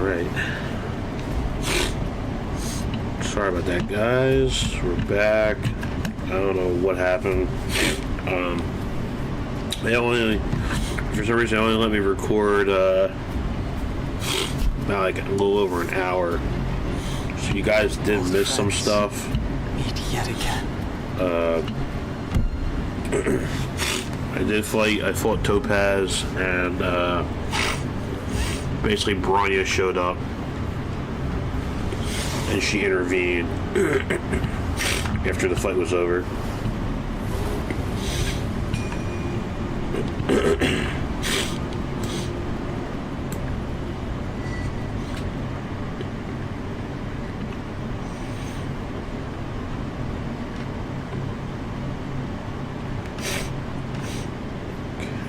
Alright. Sorry about that, guys. We're back. I don't know what happened. They only, for some reason, they only let me record about like a little over an hour. So you guys did miss some stuff. Meet yet again. I fought Topaz, and basically Bronya showed up, and she intervened after the fight was over.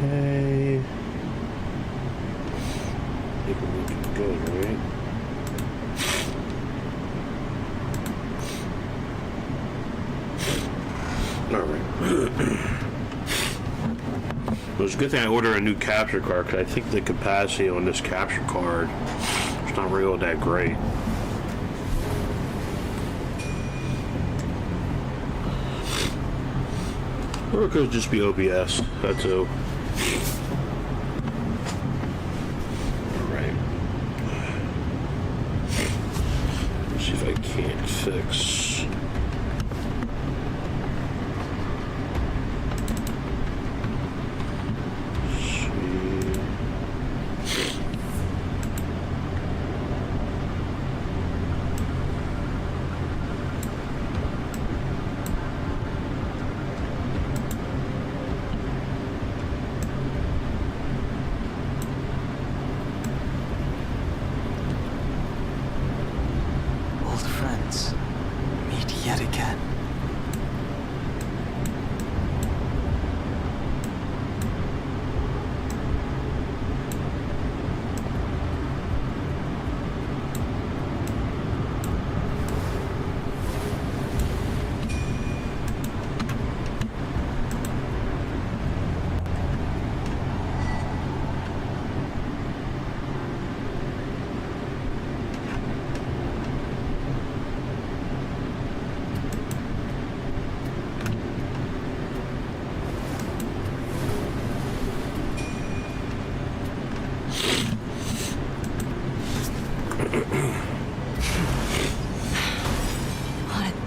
Okay. I think we're looking good, right? Alright. Well, it's a good thing I ordered a new capture card, because I think the capacity on this capture card is not really that great. Or it could just be OBS, that too. Alright. Let's see if I can't fix. Yet again.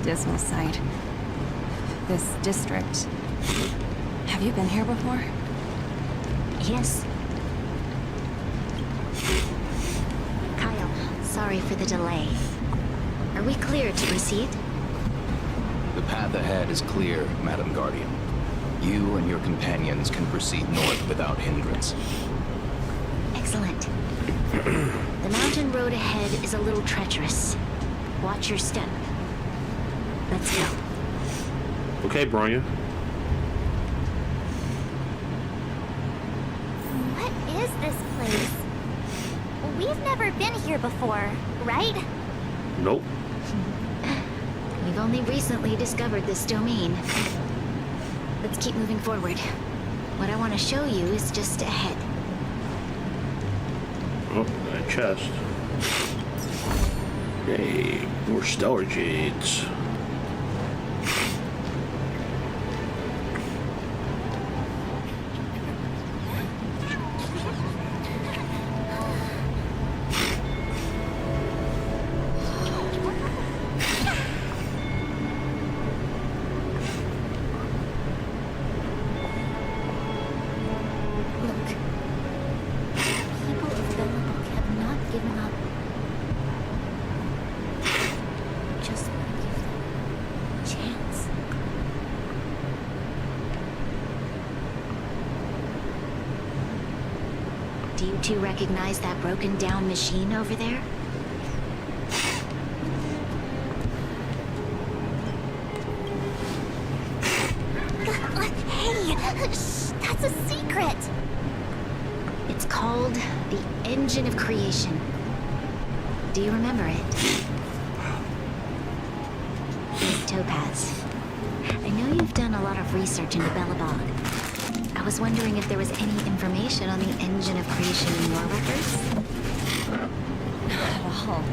Dismal sight. This district. Have you been here before? Yes. Kyle, sorry for the delay. Are we clear to proceed? The path ahead is clear, Madam Guardian. You and your companions can proceed north without hindrance. Excellent. The mountain road ahead is a little treacherous. Watch your step. Let's go. Okay, Bronya. What is this place? We've never been here before, right? Nope. We've only recently discovered this domain. Let's keep moving forward. What I want to show you is just ahead. Oh, that chest. Yay, more stellar jades. Do you two recognize that broken down machine over there? Hey, shh, that's a secret. It's called the Engine of Creation. Do you remember it? Miss Topaz, I know you've done a lot of research into Belobog. I was wondering if there was any information on the Engine of Creation in your records? all.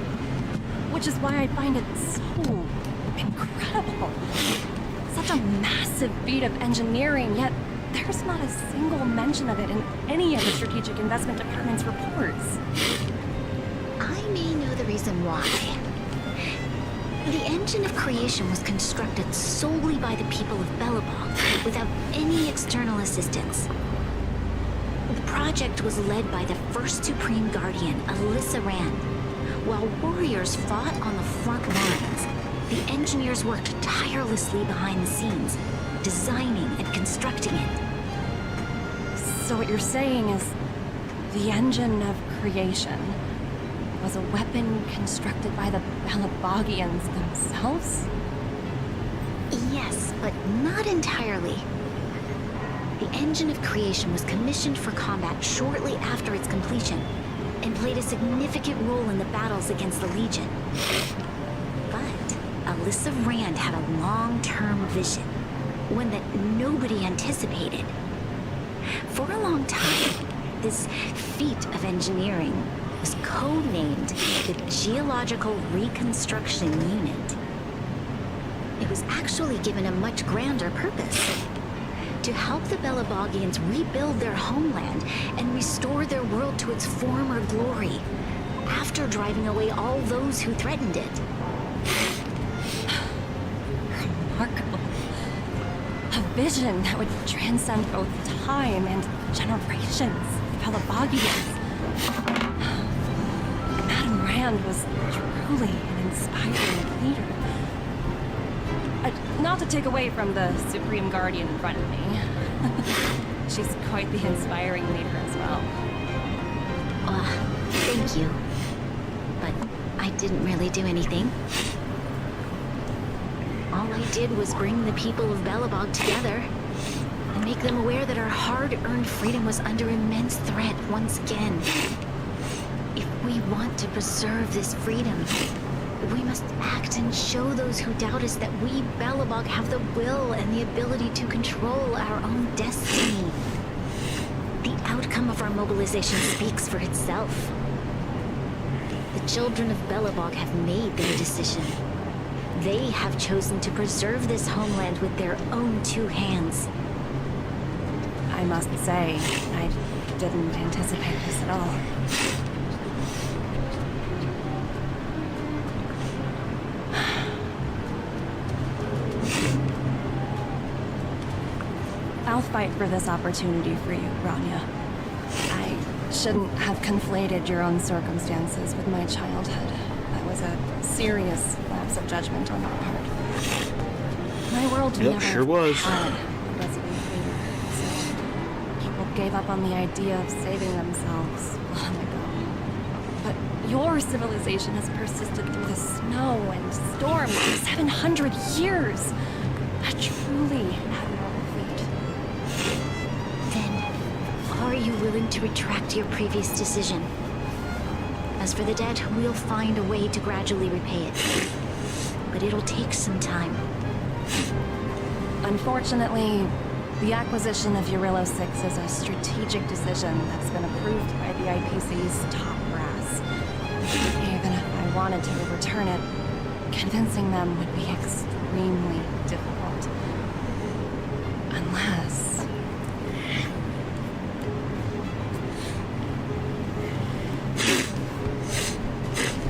Which is why I find it so incredible. Such a massive feat of engineering, yet there's not a single mention of it in any of the strategic investment department's reports. I may know the reason why. The engine of creation was constructed solely by the people of Belobog, without any external assistance. The project was led by the first Supreme Guardian, Alyssa Rand. While warriors fought on the front lines, the engineers worked tirelessly behind the scenes, designing and constructing it. So what you're saying is the engine of creation was a weapon constructed by the Belabogians themselves? Yes, but not entirely. The engine of creation was commissioned for combat shortly after its completion, and played a significant role in the battles against the Legion. But Alyssa Rand had a long-term vision, one that nobody anticipated. For a long time, this feat of engineering was codenamed the Geological Reconstruction Unit. It was actually given a much grander purpose: to help the Belabogians rebuild their homeland and restore their world to its former glory, after driving away all those who threatened it. Remarkable. A vision that would transcend both time and generations of Belabogians. Madame Rand was truly an inspiring leader. Not to take away from the Supreme Guardian in front of me. She's quite the inspiring leader as well. Thank you. But I didn't really do anything. All I did was bring the people of Belobog together and make them aware that our hard-earned freedom was under immense threat once again. If we want to preserve this freedom, we must act and show those who doubt us that we, Belobog, have the will and the ability to control our own destiny. The outcome of our mobilization speaks for itself. The children of Belobog have made their decision. They have chosen to preserve this homeland with their own two hands. I must say, I didn't anticipate this at all. I'll fight for this opportunity for you, Rania. I shouldn't have conflated your own circumstances with my childhood. That was a serious lapse of judgment on our part. My world never sure was. had a resident leader, so people gave up on the idea of saving themselves long ago. But your civilization has persisted through the snow and storm for 700 years. A truly admirable feat. Are you willing to retract your previous decision? As for the debt, we'll find a way to gradually repay it. But it'll take some time. Unfortunately, the acquisition of Urilla 6 is a strategic decision that's been approved by the IPC's top brass. Even if I wanted to return it, convincing them would be extremely difficult. Unless...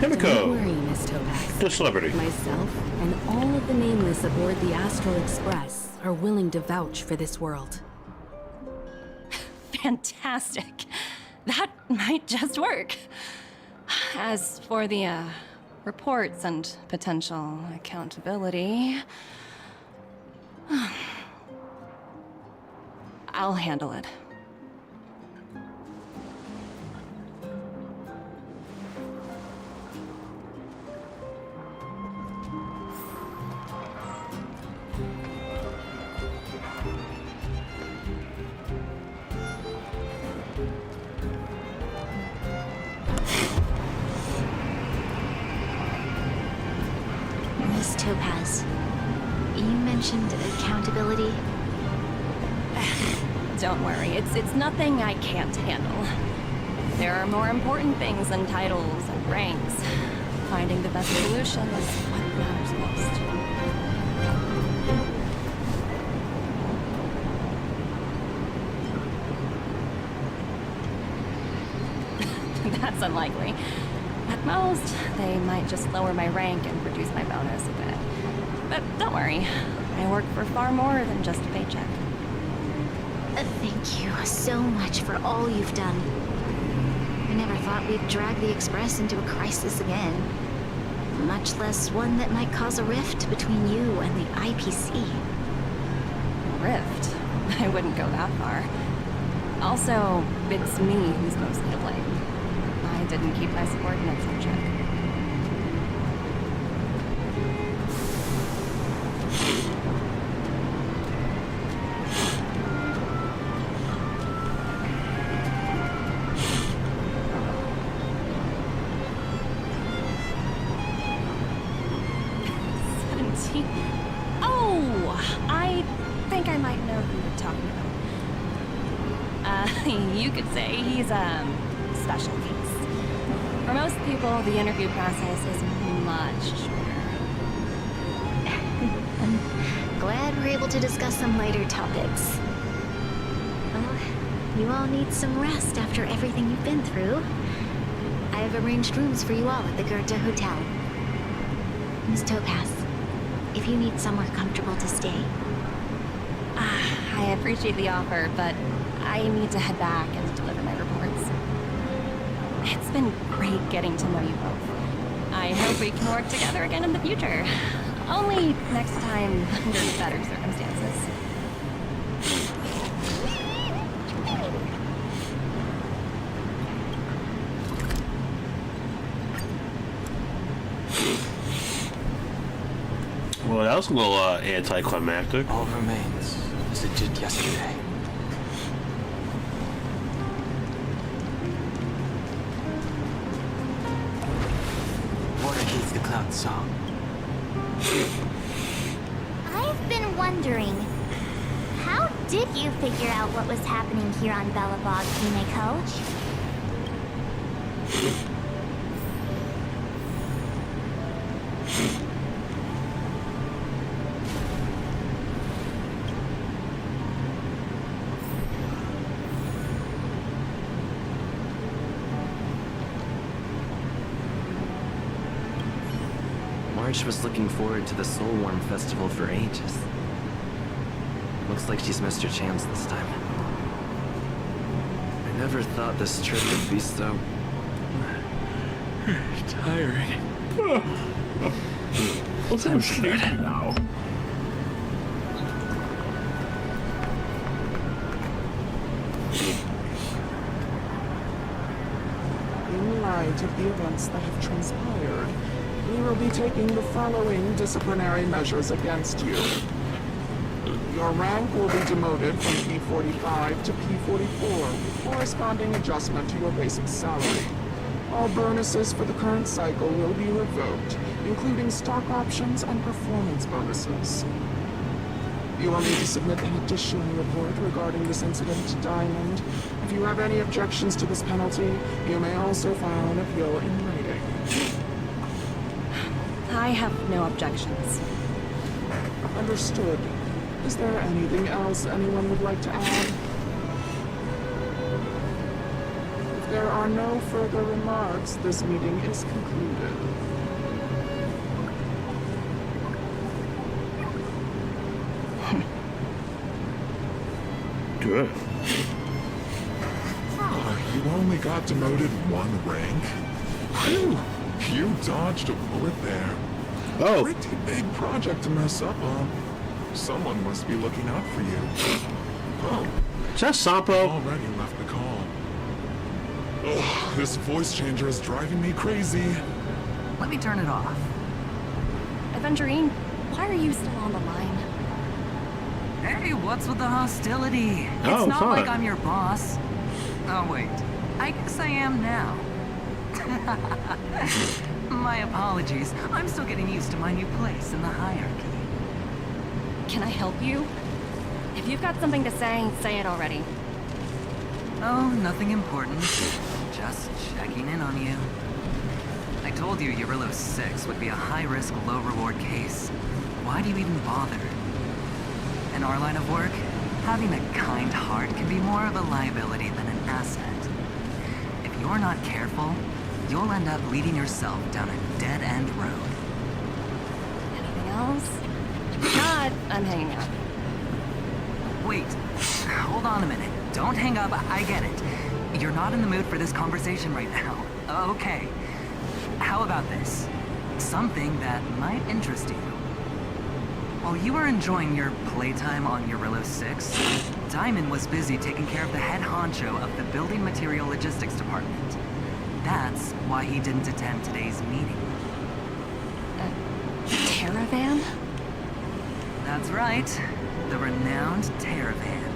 Don't Himiko, worry, Miss Topaz. the celebrity. Myself and all of the nameless aboard the Astral Express are willing to vouch for this world. Fantastic. That might just work. As for the, reports and potential accountability... I'll handle it. Miss Topaz, you mentioned accountability. Don't worry, it's nothing I can't handle. There are more important things than titles and ranks. finding the best solution is what matters most. That's unlikely. At most, they might just lower my rank and reduce my bonus a bit. But don't worry, I work for far more than just a paycheck. Thank you so much for all you've done. I never thought we'd drag the Express into a crisis again. Much less one that might cause a rift between you and the IPC. Rift? I wouldn't go that far. Also, it's me who's mostly to blame. I didn't keep my subordinates in check. Oh, I think I might know who you're talking about. You could say he's a special case. For most people, the interview process is much shorter. I'm glad we're able to discuss some lighter topics. Well, you all need some rest after everything you've been through. I have arranged rooms for you all at the Goethe Hotel. Miss Topaz, if you need somewhere comfortable to stay. I appreciate the offer, but I need to head back and deliver my reports. It's been great getting to know you both. I hope we can work together again in the future. Only next time under better circumstances. Well, that was a little anticlimactic. All remains as it did yesterday. Water heeds the cloud song. I've been wondering, how did you figure out what was happening here on Belobog, Himeko? March was looking forward to the Soulworm Festival for ages. Looks like she's missed her chance this time. I never thought this trip would be so... tiring. I'm sleepy now. In light of the events that have transpired, we will be taking the following disciplinary measures against you. Your rank will be demoted from P45 to P44 with corresponding adjustment to your basic salary. All bonuses for the current cycle will be revoked, including stock options and performance bonuses. You will need to submit an additional report regarding this incident to Diamond. If you have any objections to this penalty, you may also file an appeal in writing. I have no objections. Understood. Is there anything else anyone would like to add? If there are no further remarks, this meeting is concluded. Good. You only got demoted one rank? Phew! You dodged a bullet there. Oh. Pretty big project to mess up on. Someone must be looking out for you. Oh, Is that Sampo? already left the call. Oh, this voice changer is driving me crazy. Let me turn it off. Aventurine, why are you still on the line? Hey, what's with the hostility? Oh, It's not fine. like I'm your boss. Oh, wait. I guess I am now. My apologies. I'm still getting used to my new place in the hierarchy. Can I help you? If you've got something to say it already. Oh, nothing important. Just checking in on you. I told you Eurylos 6 would be a high-risk, low-reward case. Why do you even bother? In our line of work, having a kind heart can be more of a liability than an asset. If you're not careful, you'll end up leading yourself down a dead-end road. Anything else? God, I'm hanging up. Wait, hold on a minute. Don't hang up, I get it. You're not in the mood for this conversation right now. Okay. How about this? Something that might interest you. While you were enjoying your playtime on Eurylos 6, Diamond was busy taking care of the head honcho of the Building Material Logistics Department. That's why he didn't attend today's meeting. Caravan? That's right. The renowned Terravan.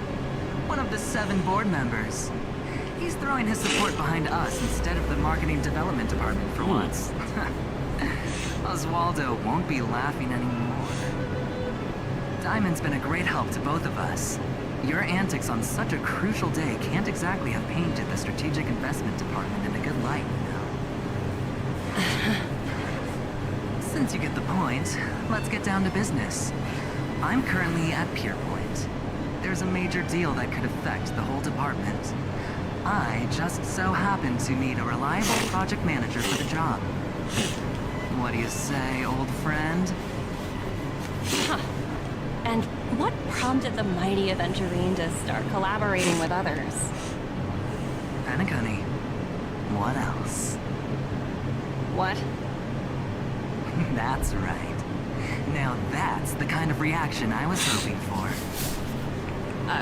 One of the 7 board members. He's throwing his support behind us instead of the Marketing Development Department for once. Oswaldo won't be laughing anymore. Diamond's been a great help to both of us. Your antics on such a crucial day can't exactly have painted the Strategic Investment Department in a good light, you know. Since you get the point, let's get down to business. I'm currently at Pier Point. There's a major deal that could affect the whole department. I just so happen to need a reliable project manager for the job. What do you say, old friend? Huh. And what prompted the mighty Aventurine to start collaborating with others? Penacony. What else? What? That's right. Now that's the kind of reaction I was hoping for.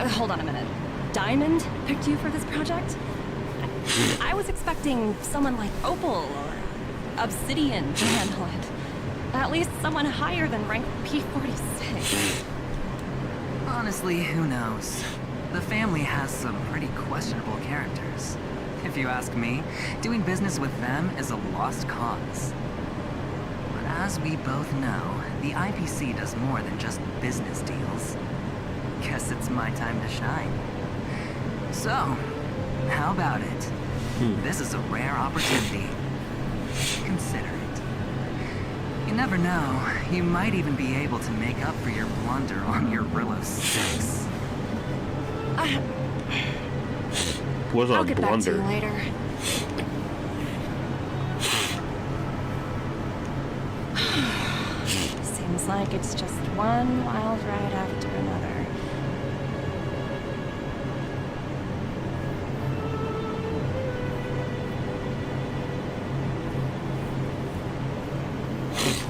Hold on a minute. Diamond picked you for this project? I was expecting someone like Opal or Obsidian to handle it. At least someone higher than rank P46. Honestly, who knows? The family has some pretty questionable characters. If you ask me, doing business with them is a lost cause. But as we both know, the IPC does more than just business deals. Guess it's my time to shine. So, how about it? This is a rare opportunity. Consider it. You never know, you might even be able to make up for your blunder on your Eurylos 6. Was a I'll get back to you blunder. later. Seems like it's just one wild ride after another.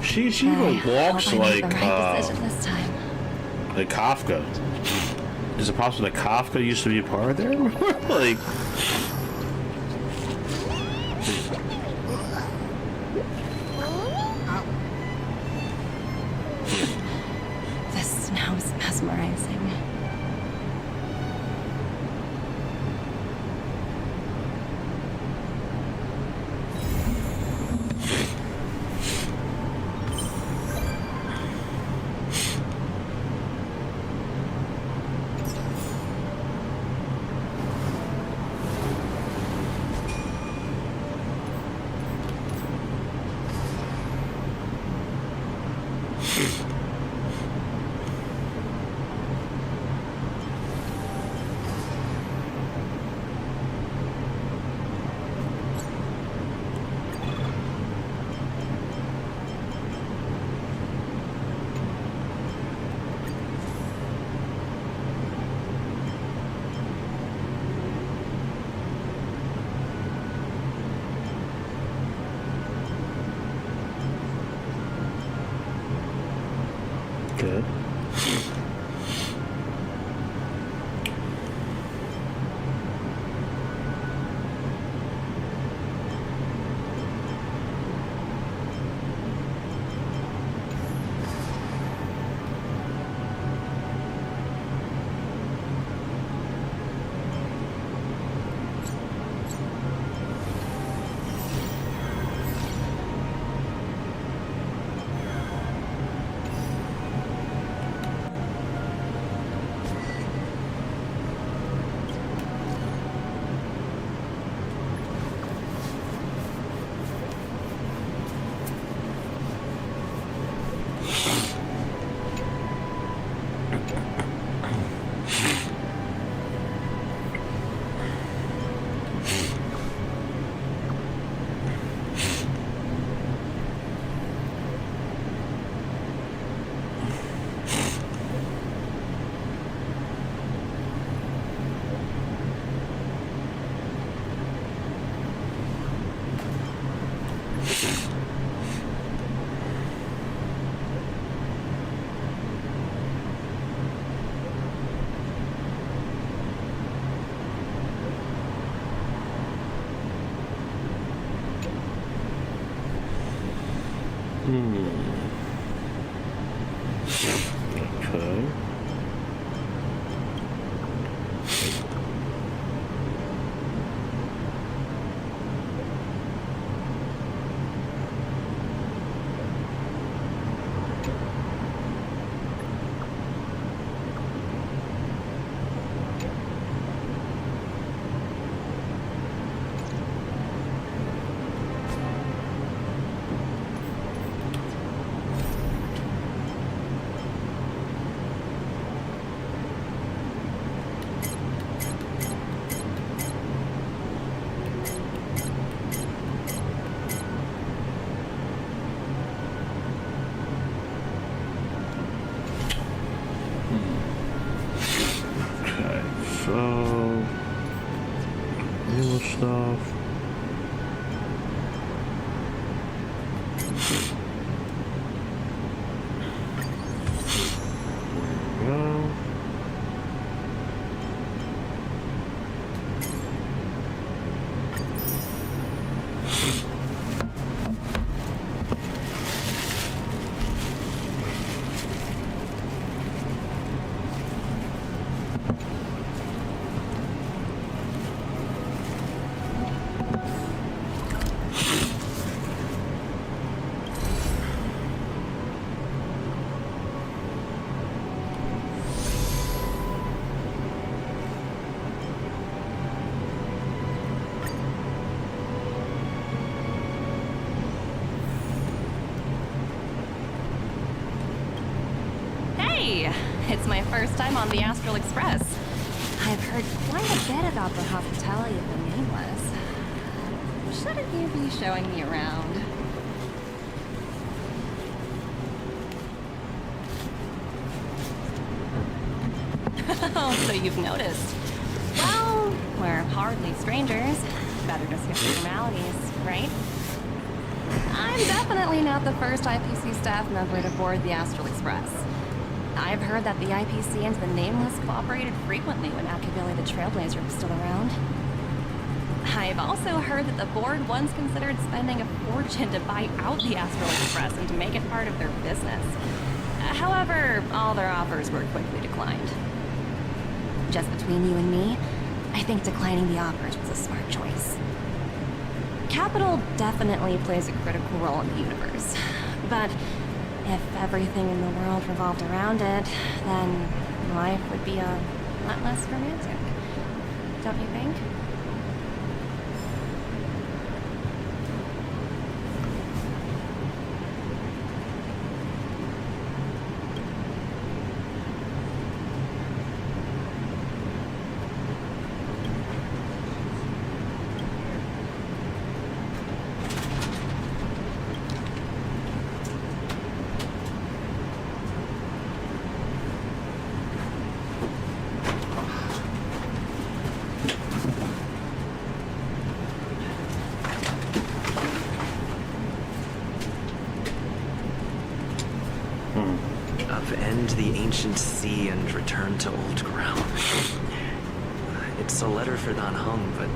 She even walks Hope I made like the right decision this time. like Kafka. Is it possible that Kafka used to be a part of there? Like, This snow is mesmerizing. good. Okay. So, new stuff. There we go. Hey! It's my first time on the Astral Express. I've heard quite a bit about the hospitality of the Nameless. Shouldn't you be showing me around? Oh, so you've noticed. Well, we're hardly strangers. Better to skip the formalities, right? I'm definitely not the first IPC staff member to board the Astral Express. I've heard that the IPC and the Nameless cooperated frequently when Akavili the Trailblazer was still around. I've also heard that the board once considered spending a fortune to buy out the Astral Express and to make it part of their business. However, all their offers were quickly declined. Just between you and me, I think declining the offers was a smart choice. Capital definitely plays a critical role in the universe, but if everything in the world revolved around it, then life would be a lot less romantic. Don't you think? Upend the ancient sea and return to old ground. It's a letter for Dan Heng, but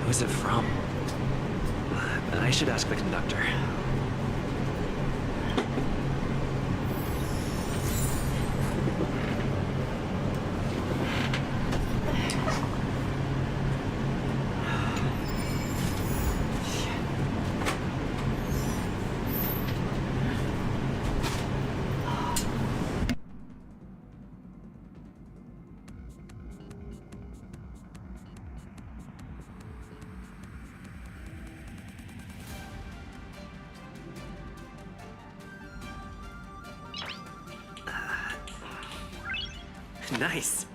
who is it from? I should ask the conductor. Nice.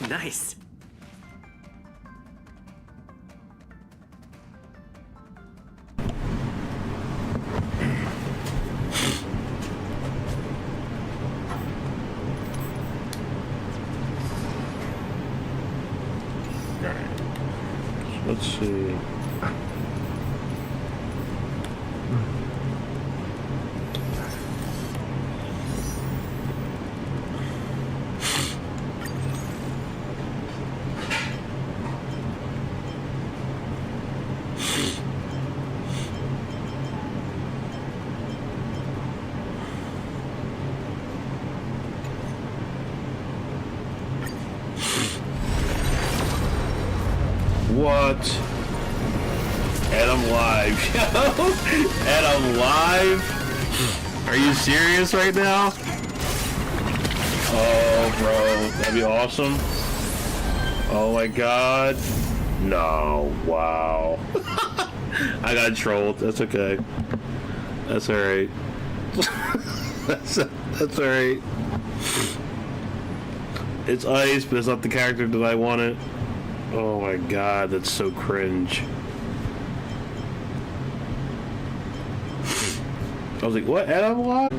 Nice. Let's see. What? And I'm live, yo! And I'm live? Are you serious right now? Oh, bro, that'd be awesome. Oh my god. No, wow. I got trolled, that's okay. That's alright. that's alright. It's ice, but it's not the character that I wanted. Oh my god, that's so cringe. I was like, what? Adam Lock?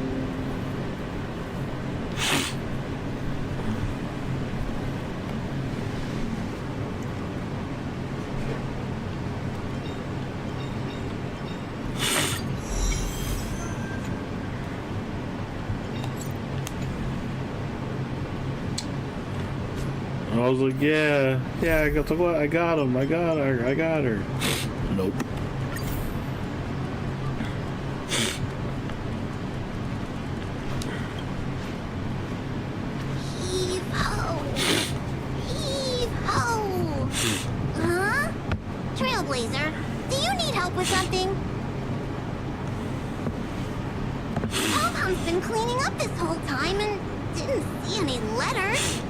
I was like, yeah, I got him, I got her. Nope. Heave ho! Heave ho! Huh? Trailblazer, do you need help with something? Pom-Pom's been cleaning up this whole time and didn't see any letters.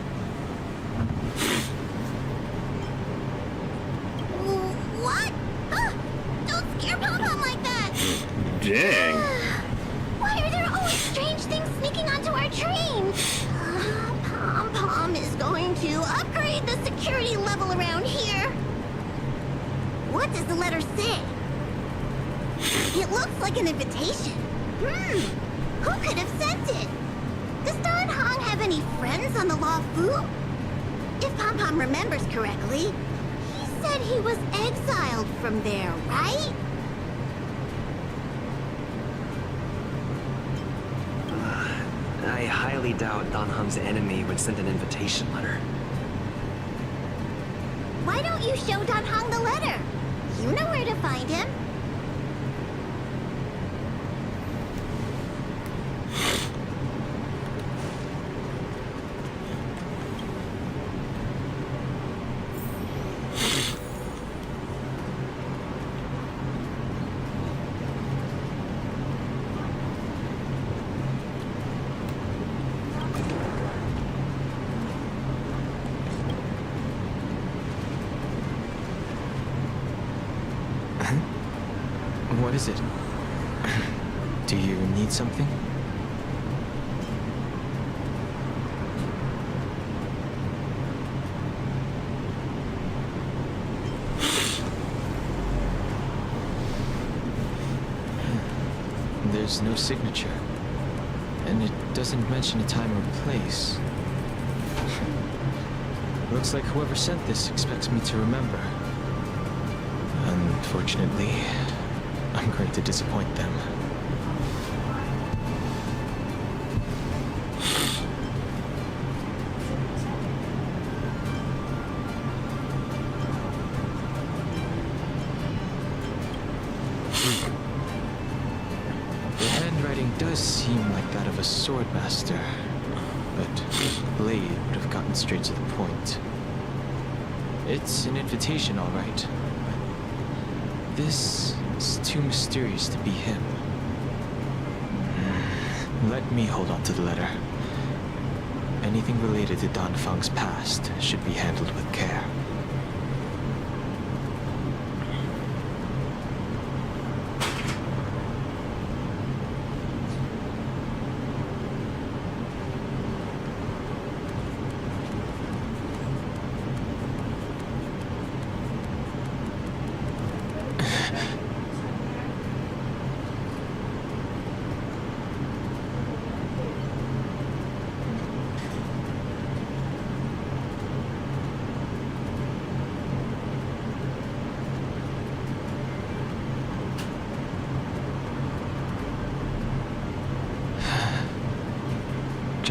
What? Huh? Don't scare Pom-Pom like that! Dang. Why are there always strange things sneaking onto our train? Pom-Pom is going to upgrade the security level around here. What does the letter say? It looks like an invitation. Who could have sent it? Does Don Hong have any friends on the Law Fu? If Pom-Pom remembers correctly, he said he was exiled from there, right? I highly doubt Don Hung's enemy would send an invitation letter. Why don't you show Don Hong the letter? You know where to find him. What is it? Do you need something? There's no signature. And it doesn't mention a time or place. Looks like whoever sent this expects me to remember. Unfortunately, I'm going to disappoint them. The handwriting does seem like that of a sword master, but Blade would have gotten straight to the point. It's an invitation, all right. This is too mysterious to be him. Let me hold on to the letter. Anything related to Dan Feng's past should be handled with care.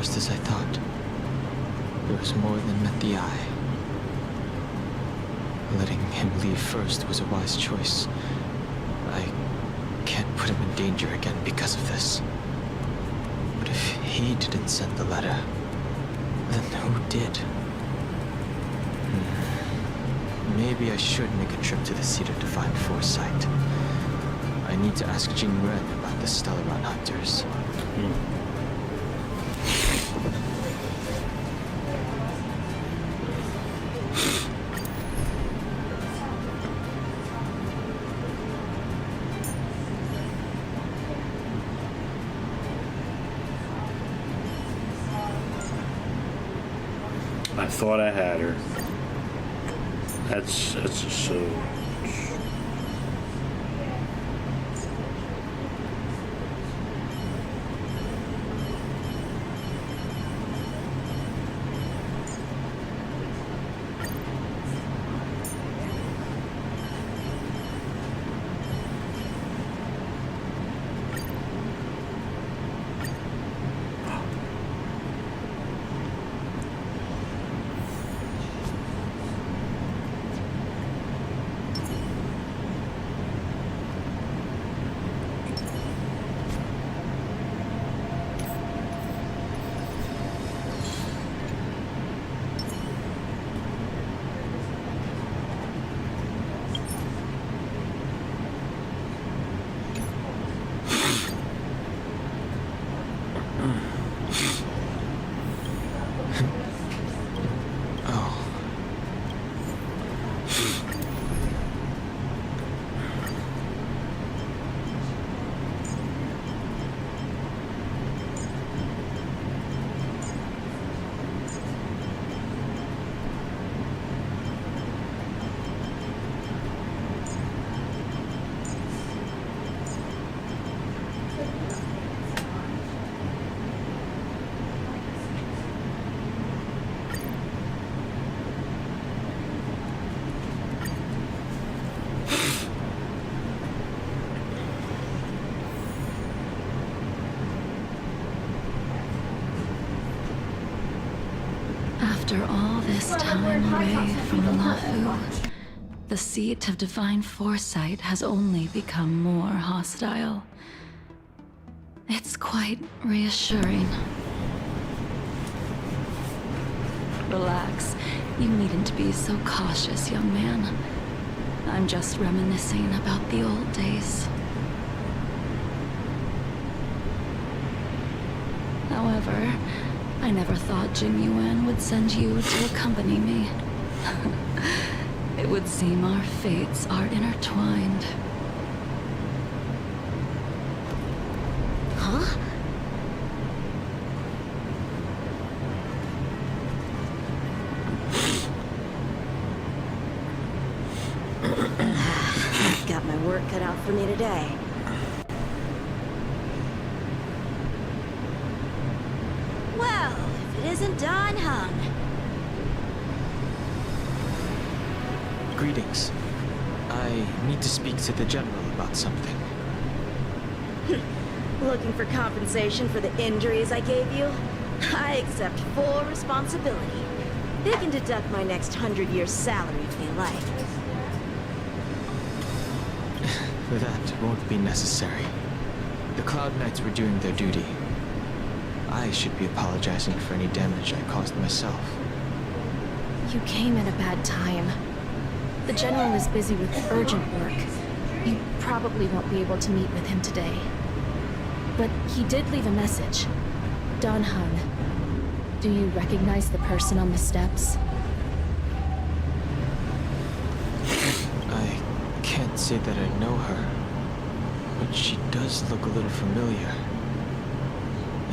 just as I thought. There was more than met the eye. Letting him leave first was a wise choice. I can't put him in danger again because of this. But if he didn't send the letter, then who did? Maybe I should make a trip to the seat of divine foresight. I need to ask Jing Yuan about the Stellaron hunters. I thought I had her. That's just so. After all this time away from Lafu, the seat of divine foresight has only become more hostile. It's quite reassuring. Relax. You needn't be so cautious, young man. I'm just reminiscing about the old days. However, I never thought Jing Yuan would send you to accompany me. It would seem our fates are intertwined. Huh? Got my work cut out for me today. Well, if it isn't Dan Heng. Greetings. I need to speak to the General about something. Looking for compensation for the injuries I gave you? I accept full responsibility. They can deduct my next 100 years' salary if they like. That won't be necessary. The Cloud Knights were doing their duty. I should be apologizing for any damage I caused myself. You came at a bad time. The General is busy with urgent work. You probably won't be able to meet with him today. But he did leave a message. Dan Heng. Do you recognize the person on the steps? I can't say that I know her, but she does look a little familiar.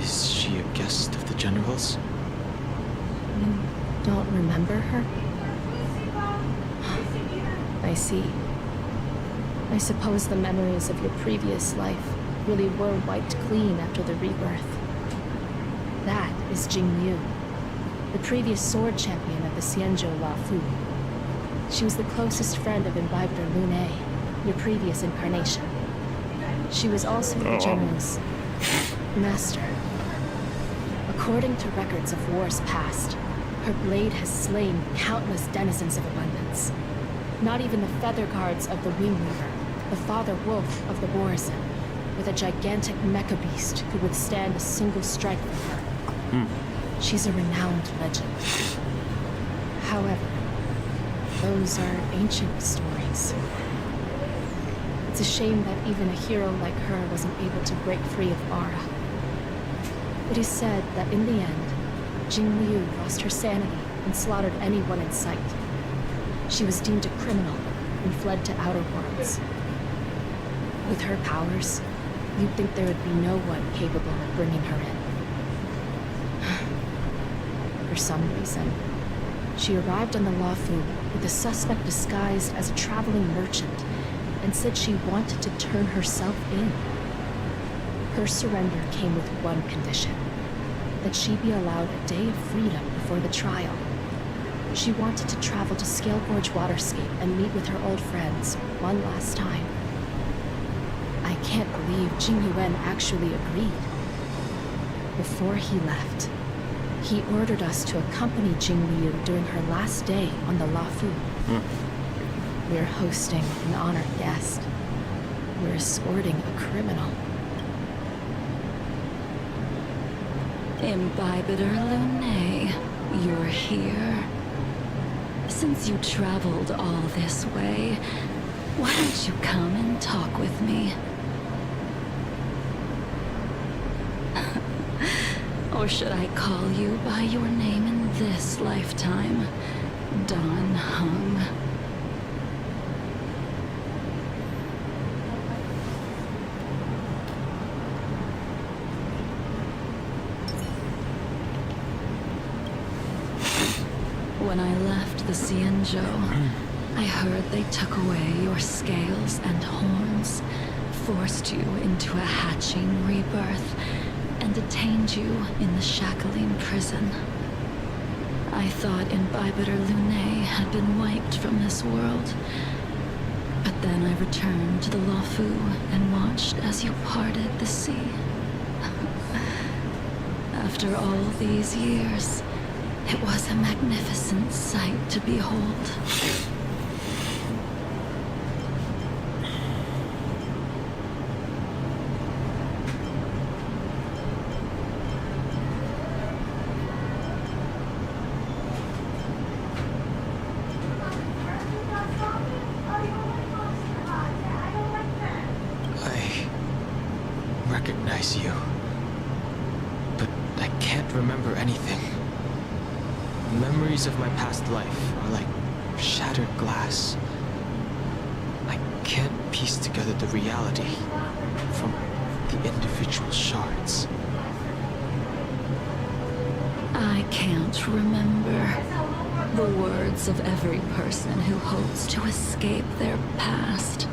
Is she a guest of the General's? You don't remember her? I see. I suppose the memories of your previous life really were wiped clean after the rebirth. That is Jing Yu, the previous sword champion of the Xianzhou Lafu. She was the closest friend of Imbiber Lune, your previous incarnation. She was also the General's master. According to records of wars past, her blade has slain countless denizens of abundance. Not even the feather guards of the Wing Weaver, the father wolf of the Borazin, with a gigantic mecha beast could withstand a single strike from her. She's a renowned legend. However, those are ancient stories. It's a shame that even a hero like her wasn't able to break free of Ara. It is said that in the end, Jing Liu lost her sanity and slaughtered anyone in sight. She was deemed a criminal and fled to Outer Worlds. With her powers, you'd think there would be no one capable of bringing her in. For some reason, she arrived on the Luofu with a suspect disguised as a traveling merchant and said she wanted to turn herself in. Her surrender came with one condition, that she be allowed a day of freedom before the trial. She wanted to travel to Scalebridge Waterscape and meet with her old friends one last time. I can't believe Jing Yuan actually agreed. Before he left, he ordered us to accompany Jing Liu during her last day on the Luofu. We're hosting an honored guest. We're escorting a criminal. Imbibitor Lunae, you're here. Since you traveled all this way, why don't you come and talk with me? Or should I call you by your name in this lifetime? Dan Heng. When I left the Xianzhou, I heard they took away your scales and horns, forced you into a hatching rebirth, and detained you in the Shackling prison. I thought Imbibitor Lunae had been wiped from this world, but then I returned to the Luofu and watched as you parted the sea. After all these years, it was a magnificent sight to behold. I recognize you, but I can't remember anything. Memories of my past life are like shattered glass. I can't piece together the reality from the individual shards. I can't remember the words of every person who hopes to escape their past.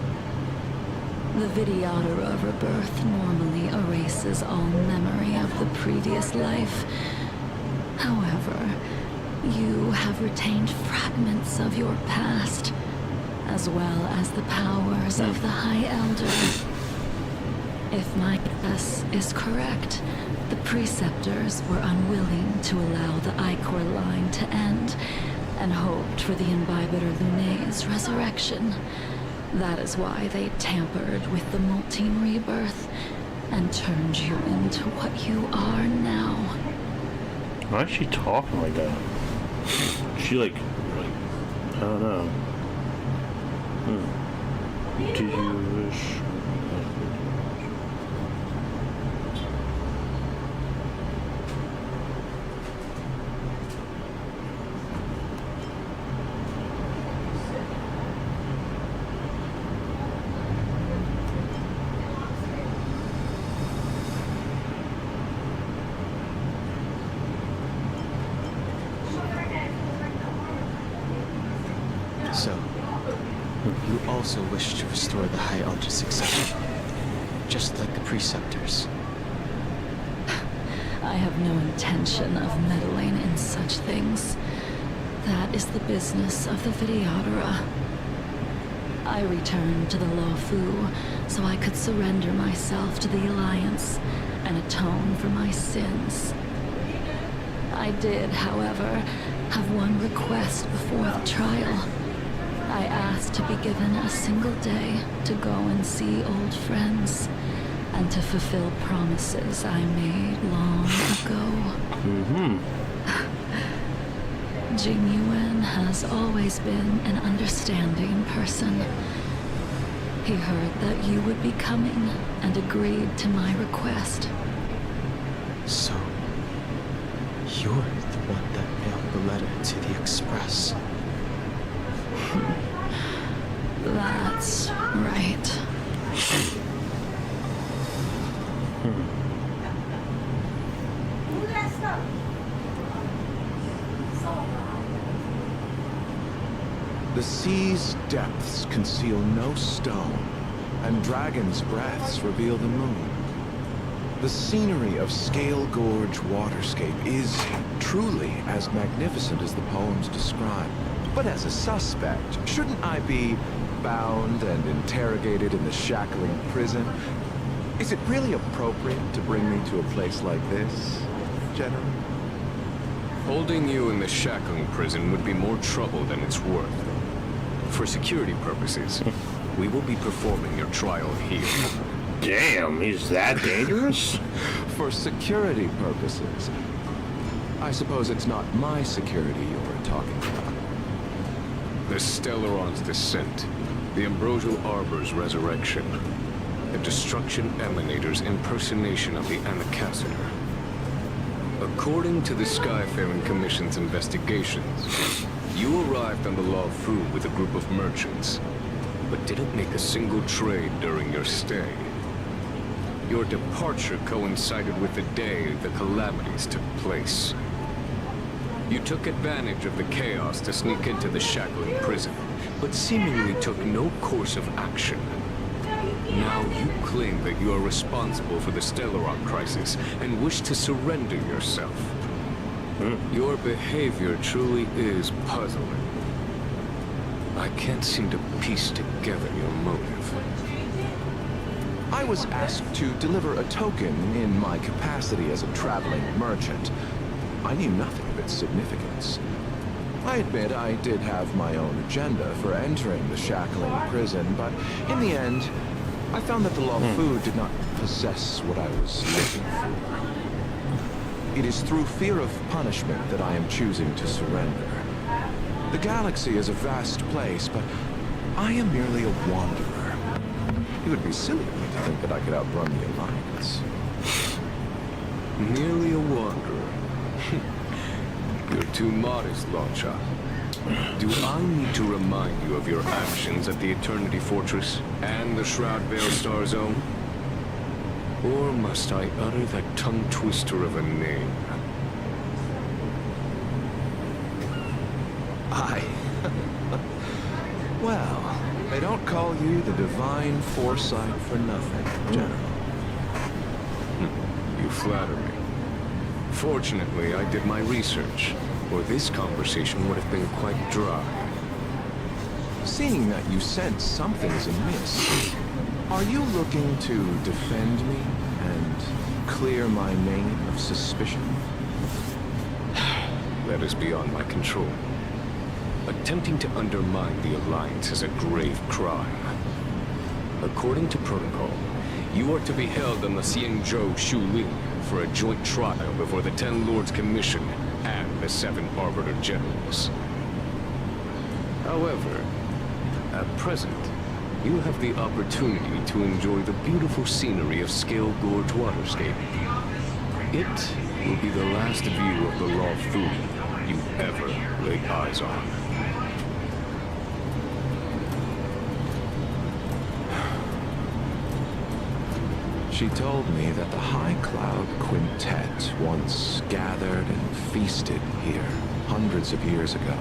The Videodora rebirth normally erases all memory of the previous life. However, you have retained fragments of your past, as well as the powers of the High Elder. If my guess is correct, the Preceptors were unwilling to allow the Ichor line to end, and hoped for the Imbibitor Lunae's resurrection. That is why they tampered with the Multine rebirth, and turned you into what you are now. Why is she talking like that? She like I don't know. Do you wish? So, you also wish to restore the High Elder succession, just like the Preceptors. I have no intention of meddling in such things. That is the business of the Videodora. I returned to the Luofu so I could surrender myself to the Alliance and atone for my sins. I did, however, have one request before the trial. I asked to be given a single day to go and see old friends, and to fulfill promises I made long ago. Jing Yuan has always been an understanding person. He heard that you would be coming and agreed to my request. So, you're the one that mailed the letter to the Express. That's right. The sea's depths conceal no stone, and dragons' breaths reveal the moon. The scenery of Scale Gorge Waterscape is truly as magnificent as the poems describe. But as a suspect, shouldn't I be bound and interrogated in the shackling prison? Is it really appropriate to bring me to a place like this, General? Holding you in the shackling prison would be more trouble than it's worth. For security purposes, we will be performing your trial here. Damn, he's that dangerous? For security purposes. I suppose it's not my security you're talking about. The Stellaron's descent, the Ambrosial Arbor's resurrection, the Destruction Emanator's impersonation of the Anacassator. According to the Skyfaring Commission's investigations, you arrived on the Law Fu with a group of merchants, but didn't make a single trade during your stay. Your departure coincided with the day the calamities took place. You took advantage of the chaos to sneak into the shackling prison, but seemingly took no course of action. Now you claim that you are responsible for the Stellaron crisis and wish to surrender yourself. Your behavior truly is puzzling. I can't seem to piece together your motive. I was asked to deliver a token in my capacity as a traveling merchant. I knew nothing of its significance. I admit I did have my own agenda for entering the shackling prison, but in the end, I found that the Law Fu did not possess what I was looking for. It is through fear of punishment that I am choosing to surrender. The galaxy is a vast place, but I am merely a wanderer. It would be silly of me to think that I could outrun the Alliance. Merely a wanderer. You're too modest, Longshot. Do I need to remind you of your actions at the Eternity Fortress and the Shroud Veil Star Zone? Or must I utter that tongue twister of a name? Well, they don't call you the Divine Foresight for nothing, General. You flatter me. Fortunately, I did my research, or this conversation would have been quite dry. Seeing that you sense something's amiss, are you looking to defend me and clear my name of suspicion? That is beyond my control. Attempting to undermine the Alliance is a grave crime. According to protocol, you are to be held on the Xianzhou Shuling for a joint trial before the 10 Lords Commission and the 7 Arbiter Generals. However, at present, you have the opportunity to enjoy the beautiful scenery of Scale Gorge Waterscape. It will be the last view of the Law Fu you ever lay eyes on. She told me that the High Cloud Quintet once gathered and feasted here hundreds of years ago.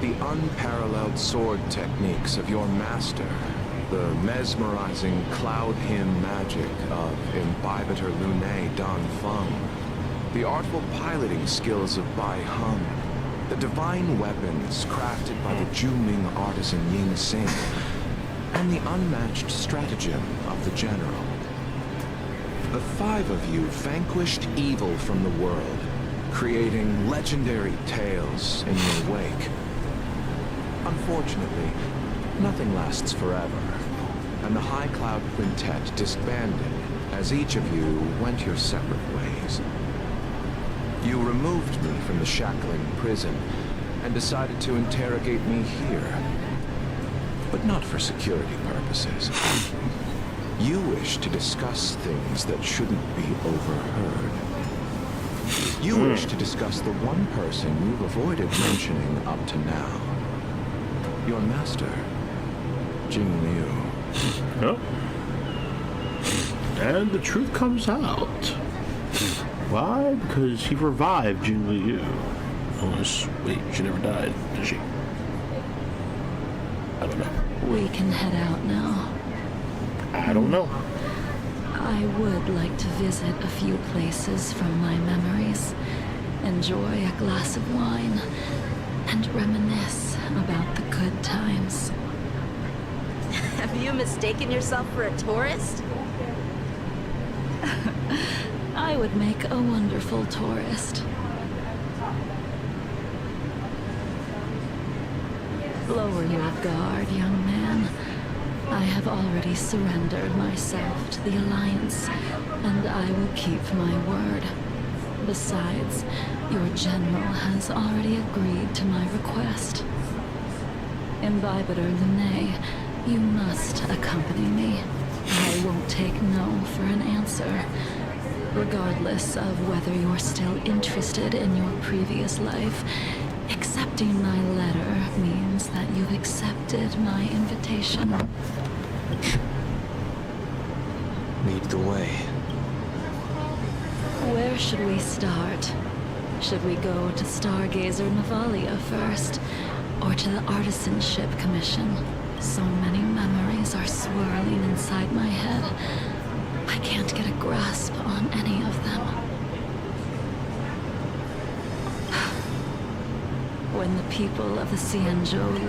The unparalleled sword techniques of your master, the mesmerizing cloud hymn magic of Imbibitor Lunae Dan Feng, the artful piloting skills of Bai Heng, the divine weapons crafted by the Ju-Ming artisan Ying Sing, and the unmatched stratagem of the General. The 5 of you vanquished evil from the world, creating legendary tales in your wake. Unfortunately, nothing lasts forever, and the High Cloud Quintet disbanded as each of you went your separate ways. You removed me from the shackling prison and decided to interrogate me here, but not for security purposes. You wish to discuss things that shouldn't be overheard. You wish to discuss the one person you've avoided mentioning up to now. Your master, Jing Liu. Yep. And the truth comes out. Why? Because he revived Jing Liu. Unless, wait, she never died, did she? I don't know. We can head out now. I don't know. I would like to visit a few places from my memories, enjoy a glass of wine, and reminisce about the good times. Have you mistaken yourself for a tourist? I would make a wonderful tourist. Lower your guard, young man. I have already surrendered myself to the Alliance, and I will keep my word. Besides, your general has already agreed to my request. Imbibitor Lunae, you must accompany me. I won't take no for an answer. Regardless of whether you're still interested in your previous life, accepting my letter means that you've accepted my invitation. Lead the way. Where should we start? Should we go to Stargazer Navalia first, or to the Artisanship Commission? So many memories are swirling inside my head. I can't get a grasp on any of them. When the people of the Xianzhou...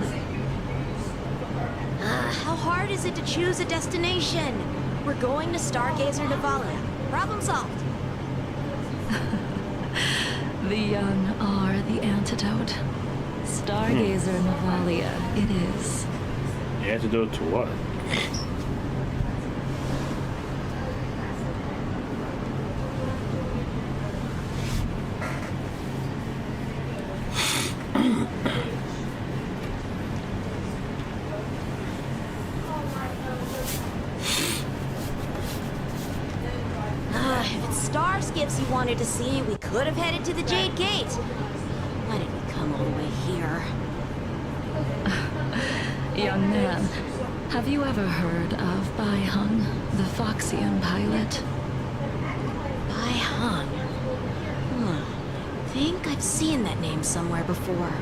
How hard is it to choose a destination? We're going to Stargazer Navalia. Problem solved. The young are the antidote. Stargazer Navalia it is. The antidote to what? If it's star skiffs you wanted to see, we could have headed to the Jade Gate. Why did we come all the way here? Young man, have you ever heard of Bai Hung, the Foxian pilot? Bai Hung. I think I've seen that name somewhere before.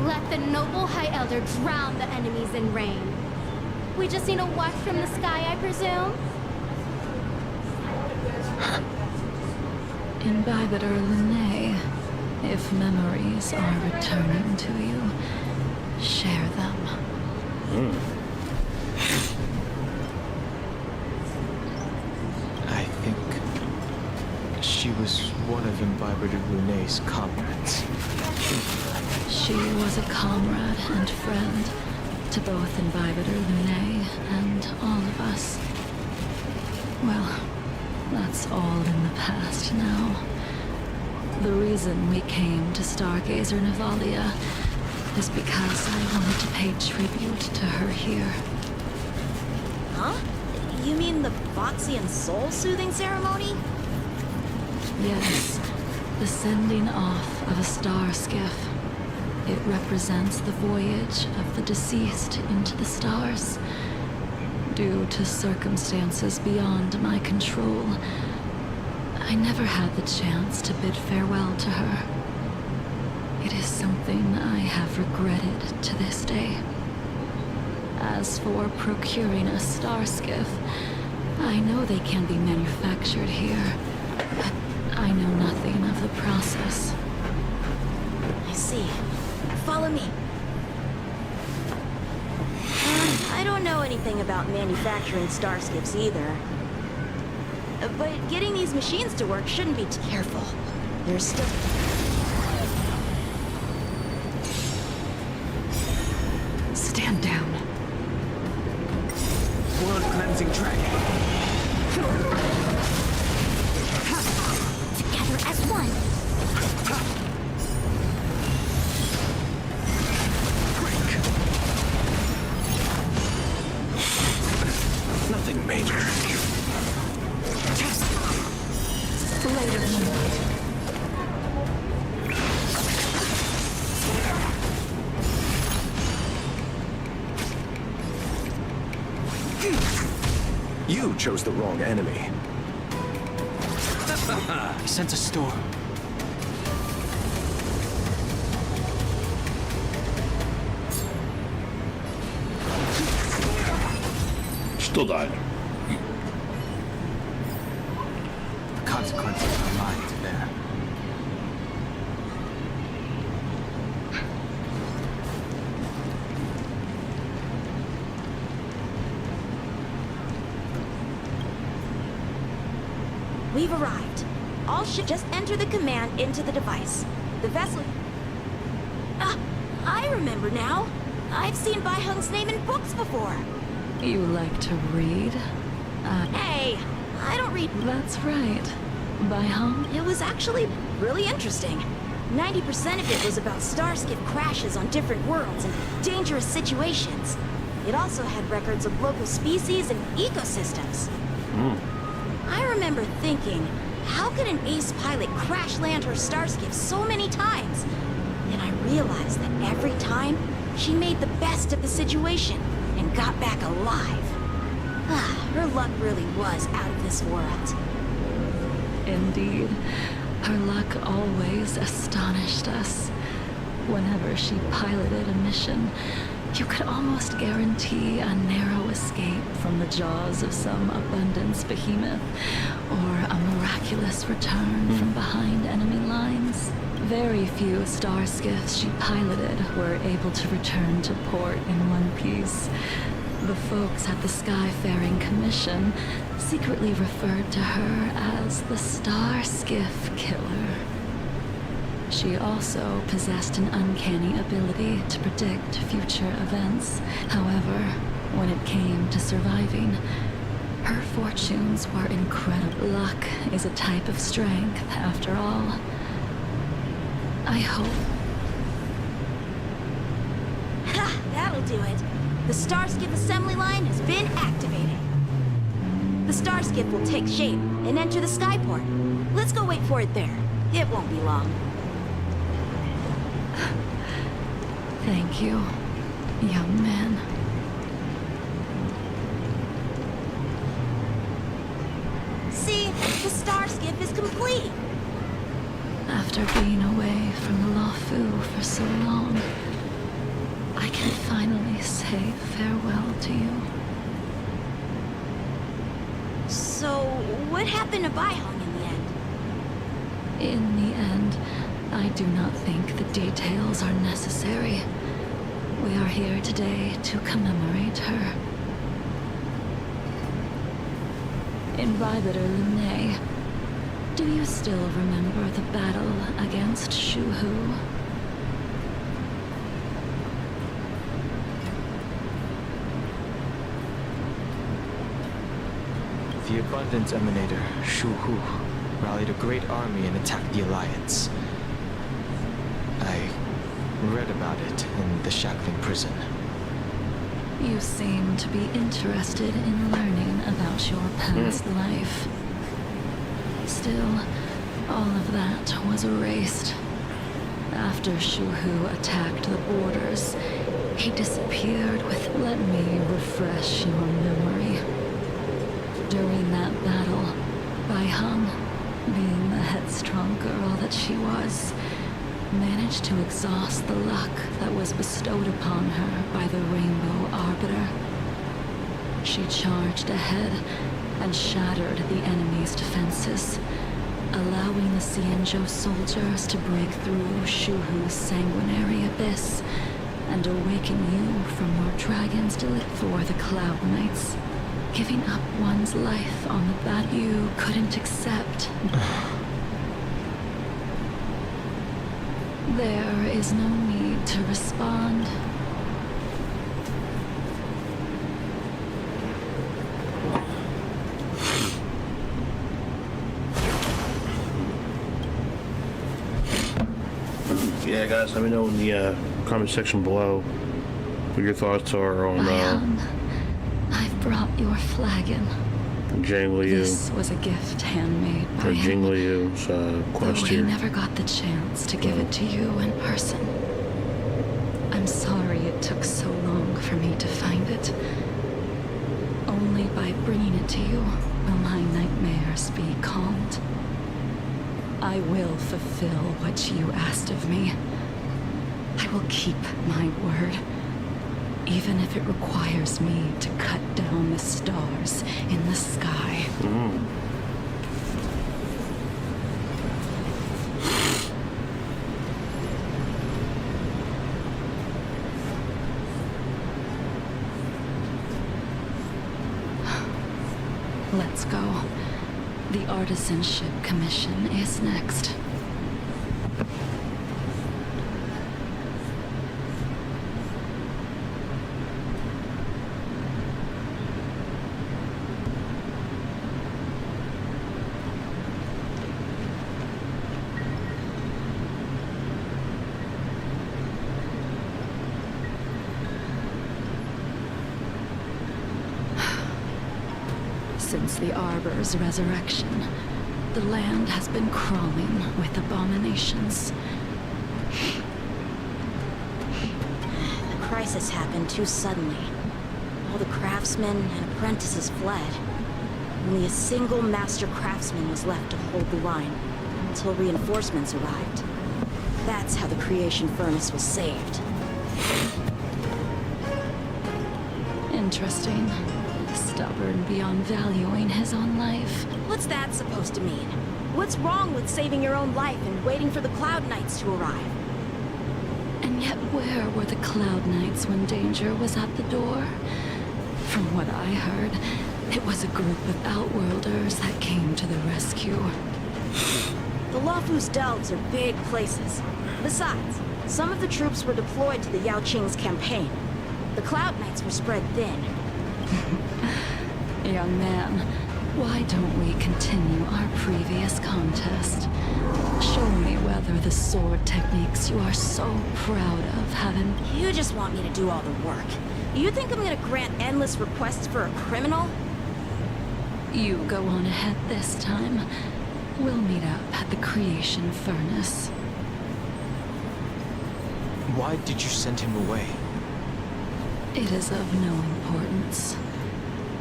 Let the noble High Elder drown the enemies in rain. We just need a watch from the sky, I presume? Imbibitor Lunae, if memories are returning to you, share them. I think she was one of Imbibitor Lunae's comrades. She was a comrade and friend to both Imbibitor Lunae and all of us. Well, that's all in the past now. The reason we came to Stargazer Navalia is because I wanted to pay tribute to her here. Huh? You mean the Foxian soul-soothing ceremony? Yes, the sending off of a star skiff. It represents the voyage of the deceased into the stars. Due to circumstances beyond my control, I never had the chance to bid farewell to her. It is something I have regretted to this day. As for procuring a star skiff, I know they can be manufactured here, but I know nothing of the process. I see. Follow me. I don't know anything about manufacturing starskips either. But getting these machines to work shouldn't be too careful. There's still... Stand down. Blood cleansing dragon. Together as one. Nothing major. Later moonlight. You chose the wrong enemy. I sense a storm. Still died. The consequences are mine to bear. We've arrived. All ship just enter the command into the device. The vessel... Ah, I remember now. I've seen Bai Hung's name in books before. You like to read? Hey, I don't read... That's right. Bai Hung? It was actually really interesting. 90% of it was about starskip crashes on different worlds and dangerous situations. It also had records of local species and ecosystems. I remember thinking, how could an ace pilot crash land her starskip so many times? And I realized that every time, she made the best of the situation and got back alive. Ah, her luck really was out of this world. Indeed. Her luck always astonished us. Whenever she piloted a mission, you could almost guarantee a narrow escape from the jaws of some abundance behemoth, or a miraculous return from behind enemy lines. Very few starskiffs she piloted were able to return to port in one piece. The folks at the Skyfaring Commission secretly referred to her as the Starskiff Killer. She also possessed an uncanny ability to predict future events. However, when it came to surviving, her fortunes were incredible. Luck is a type of strength, after all. I hope... Ha! That'll do it. The starskip assembly line has been activated. The starskip will take shape and enter the skyport. Let's go wait for it there. It won't be long. Thank you, young man. See, the starskip is complete. After being away from the Luofu for so long, I can finally say farewell to you. So, what happened to Bai Hung in the end? In the end, I do not think the details are necessary. We are here today to commemorate her. In Rybiter Limne, do you still remember the battle against Shuhu? The Abundance Emanator, Shuhu, rallied a great army and attacked the Alliance. I read about it in the Shackling prison. You seem to be interested in learning about your past life. Still, all of that was erased. After Shuhu attacked the borders, he disappeared with "Let me refresh your memory." During that battle, Bai Hung, being the headstrong girl that she was, managed to exhaust the luck that was bestowed upon her by the Rainbow Arbiter. She charged ahead and shattered the enemy's defenses, allowing the Xianzhou soldiers to break through Shuhu's sanguinary abyss and awaken you from your dragon's delay for the Cloud Knights. Giving up one's life on the bat you couldn't accept. There is no need to respond. Yeah, guys, let me know in the comment section below what your thoughts are on I've brought your flagon. Jing Liu. This was a gift handmade by Or him. Jing Liu's quest Though he here. never got the chance to give it to you in person. I'm sorry it took so long for me to find it. Only by bringing it to you will my nightmares be calmed. I will fulfill what you asked of me. I will keep my word, even if it requires me to cut down the stars in the sky. Let's go. The artisanship commission is next. Since the Arbor's resurrection, the land has been crawling with abominations. The crisis happened too suddenly. All the craftsmen and apprentices fled. Only a single master craftsman was left to hold the line until reinforcements arrived. That's how the creation furnace was saved. Interesting. Stubborn beyond valuing his own life. What's that supposed to mean? What's wrong with saving your own life and waiting for the Cloud Knights to arrive? And yet where were the Cloud Knights when danger was at the door? From what I heard, it was a group of Outworlders that came to the rescue. The Luofu's delves are big places. Besides, some of the troops were deployed to the Yao Qing's campaign. The Cloud Knights were spread thin. Young man, why don't we continue our previous contest? Show me whether the sword techniques you are so proud of haven't... You just want me to do all the work. You think I'm gonna grant endless requests for a criminal? You go on ahead this time. We'll meet up at the creation furnace. Why did you send him away? It is of no importance.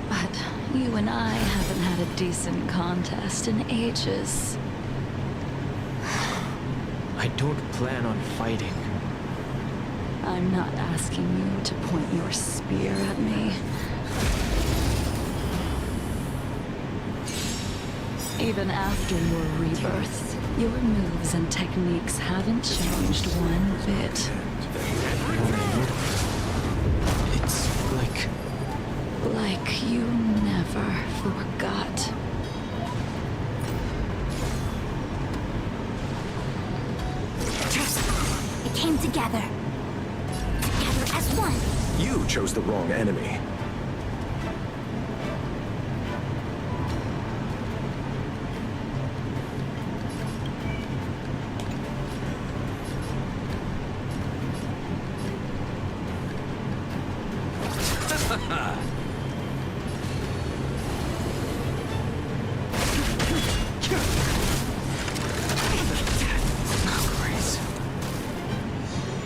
But you and I haven't had a decent contest in ages. I don't plan on fighting. I'm not asking you to point your spear at me. Even after your rebirth, your moves and techniques haven't changed one bit. It's like... Like you never forgot. It came together. Together as one. You chose the wrong enemy.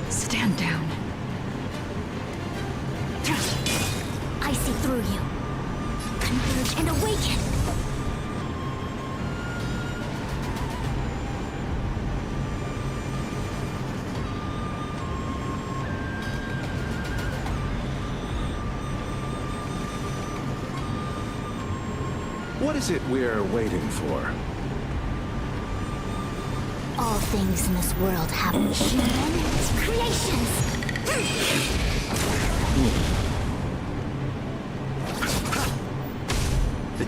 Stand down. I see through you. Converge and awaken. What is it we're waiting for? All things in this world have human creations.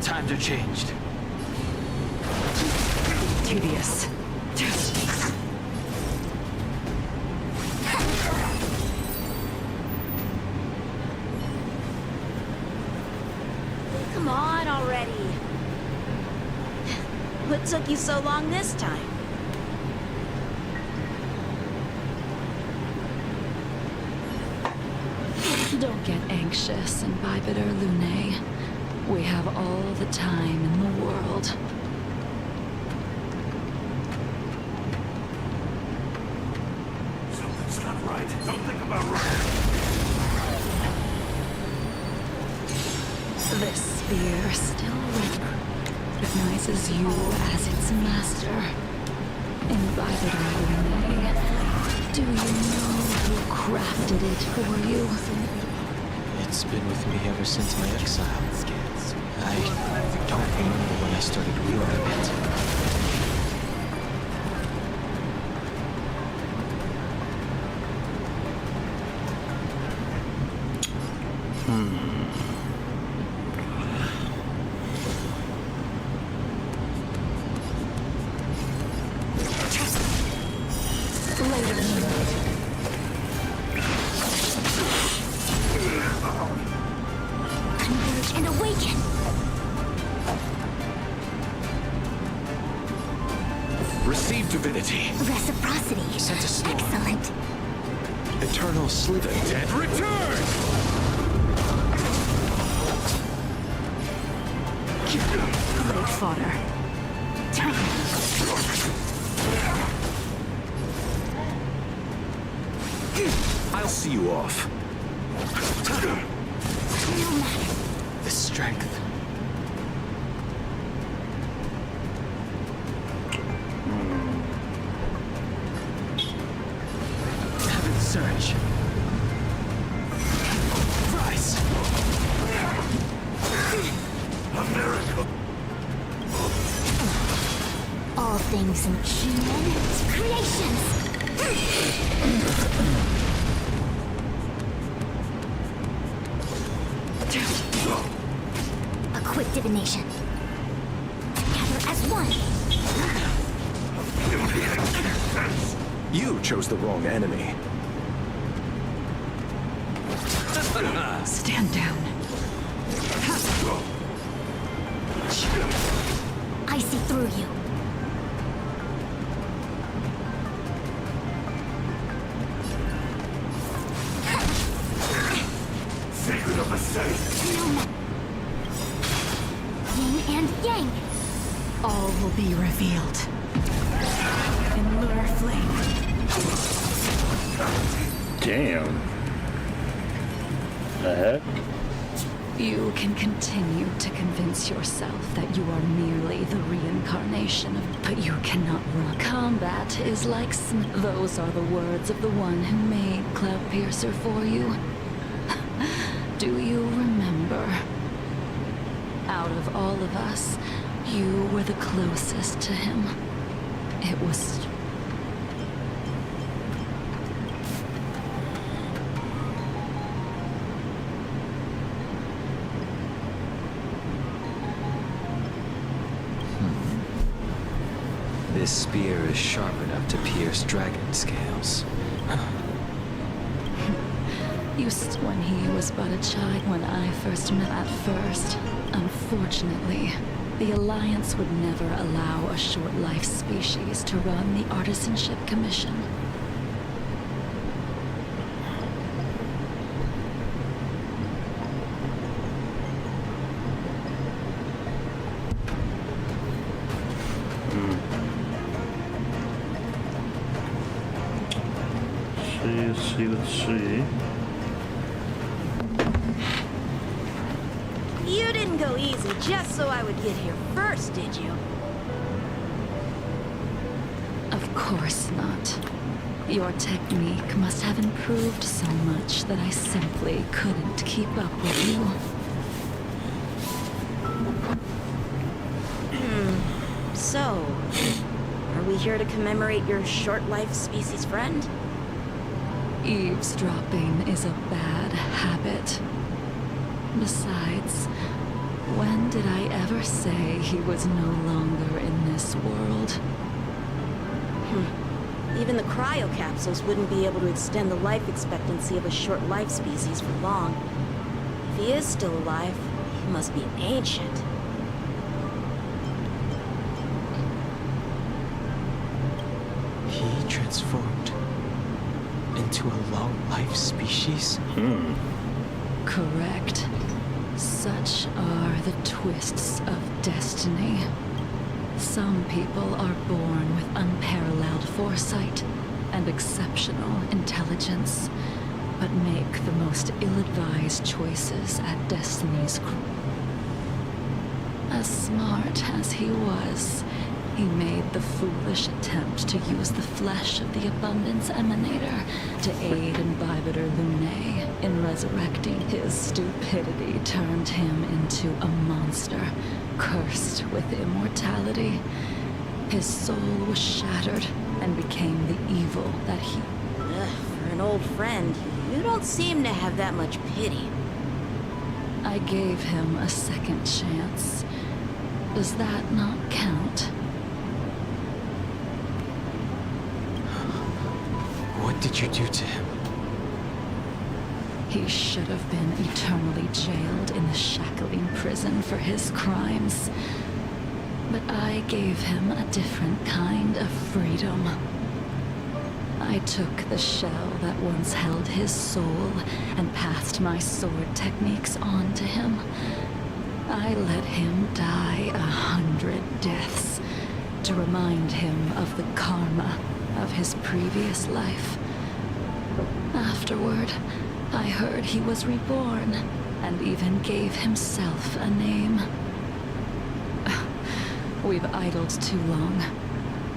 Times are changed. Tedious. Come on already. What took you so long this time? Don't get anxious, Imbibiter Lunae. We have all the time in the world. Something's not right. Something about right. This spear still recognizes you as its master. Imbibiter Lunae. Do you know who crafted it for you? It's been with me ever since my exile. I don't remember when I started wielding it. Converge and awaken! Receive divinity. Reciprocity. Sent a storm. Excellent. Eternal slither. Dead return! Great fodder. I'll see you off. No matter. The strength. Heaven surge. Rise. A miracle. All things in human creations. A quick divination. Together as one. You chose the wrong enemy. Stand down. I see through you. Sacred of the safe. No matter. Yin and yang. All will be revealed. In lunar flame. Damn. The heck? You can continue to convince yourself that you are merely the reincarnation of, but you cannot run. Combat is like those are the words of the one who made Cloudpiercer for you. Do you remember? Out of all of us, you were the closest to him. It was... This spear is sharp enough to pierce dragon scales. When he was but a child, when I first met at first. Unfortunately, the Alliance would never allow a short-life species to run the Artisanship Commission. Let's see. You didn't go easy just so I would get here first, did you? Of course not. Your technique must have improved so much that I simply couldn't keep up with you. So, are we here to commemorate your short-life species friend? Eavesdropping is a bad habit. Besides, When did I ever say he was no longer in this world? Even the cryocapsules wouldn't be able to extend the life expectancy of a short life species for long. If he is still alive, he must be ancient. He transformed into a long-life species? Correct. Such are the twists of destiny. Some people are born with unparalleled foresight and exceptional intelligence, but make the most ill-advised choices at destiny's As smart as he was, he made the foolish attempt to use the flesh of the Abundance Emanator to aid Imbibitor Lunae in resurrecting. His stupidity turned him into a monster, cursed with immortality. His soul was shattered and became the evil that he... For an old friend, you don't seem to have that much pity. I gave him a second chance. Does that not count? What did you do to him? He should have been eternally jailed in the shackling prison for his crimes. But I gave him a different kind of freedom. I took the shell that once held his soul and passed my sword techniques on to him. I let him die 100 deaths to remind him of the karma of his previous life. Afterward, I heard he was reborn and even gave himself a name. We've idled too long.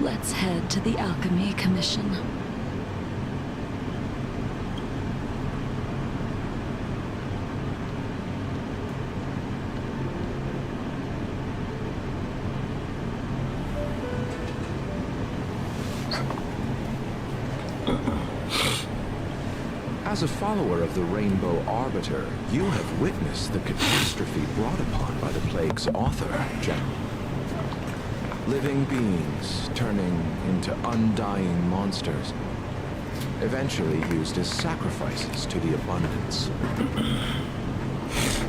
Let's head to the Alchemy Commission. As a follower of the Rainbow Arbiter, you have witnessed the catastrophe brought upon by the plague's author, General. Living beings turning into undying monsters, eventually used as sacrifices to the Abundance.